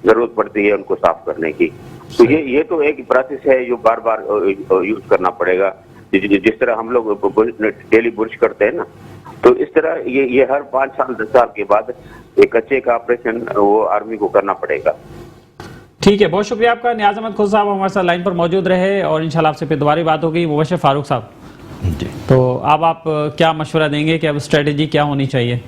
S6: जरूरत पड़ती है उनको साफ करने की। तो ये तो एक प्रोसेस है जो बार बार यूज करना पड़ेगा। जिस तरह हम लोग डेली बुर्श करते हैं ना, तो इस तरह ये हर 5 साल 10 साल के बाद एक कच्चे का ऑपरेशन वो आर्मी को करना पड़ेगा।
S1: ठीक है, बहुत शुक्रिया आपका। नियाज अहमद खुद साहब हमारे साथ लाइन पर मौजूद रहे, और इंशाल्लाह आपसे फिर दोबारा बात होगी। मुबशिर फारूक साहब, तो अब आप क्या मशवरा देंगे कि अब स्ट्रेटेजी क्या होनी चाहिए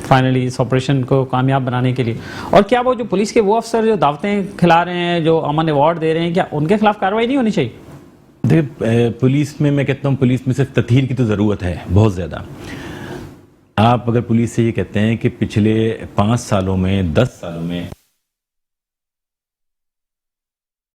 S1: फाइनली इस ऑपरेशन को कामयाब बनाने के लिए? और क्या वो जो पुलिस के वो अफसर जो दावतें खिला रहे हैं, जो अमन अवार्ड दे रहे हैं, क्या उनके खिलाफ कार्रवाई नहीं होनी चाहिए?
S5: देखिए, पुलिस में मैं कहता हूँ पुलिस में सिर्फ तत्हीर की तो ज़रूरत है बहुत ज़्यादा। आप अगर पुलिस से ये कहते हैं कि पिछले 5 सालों में 10 सालों में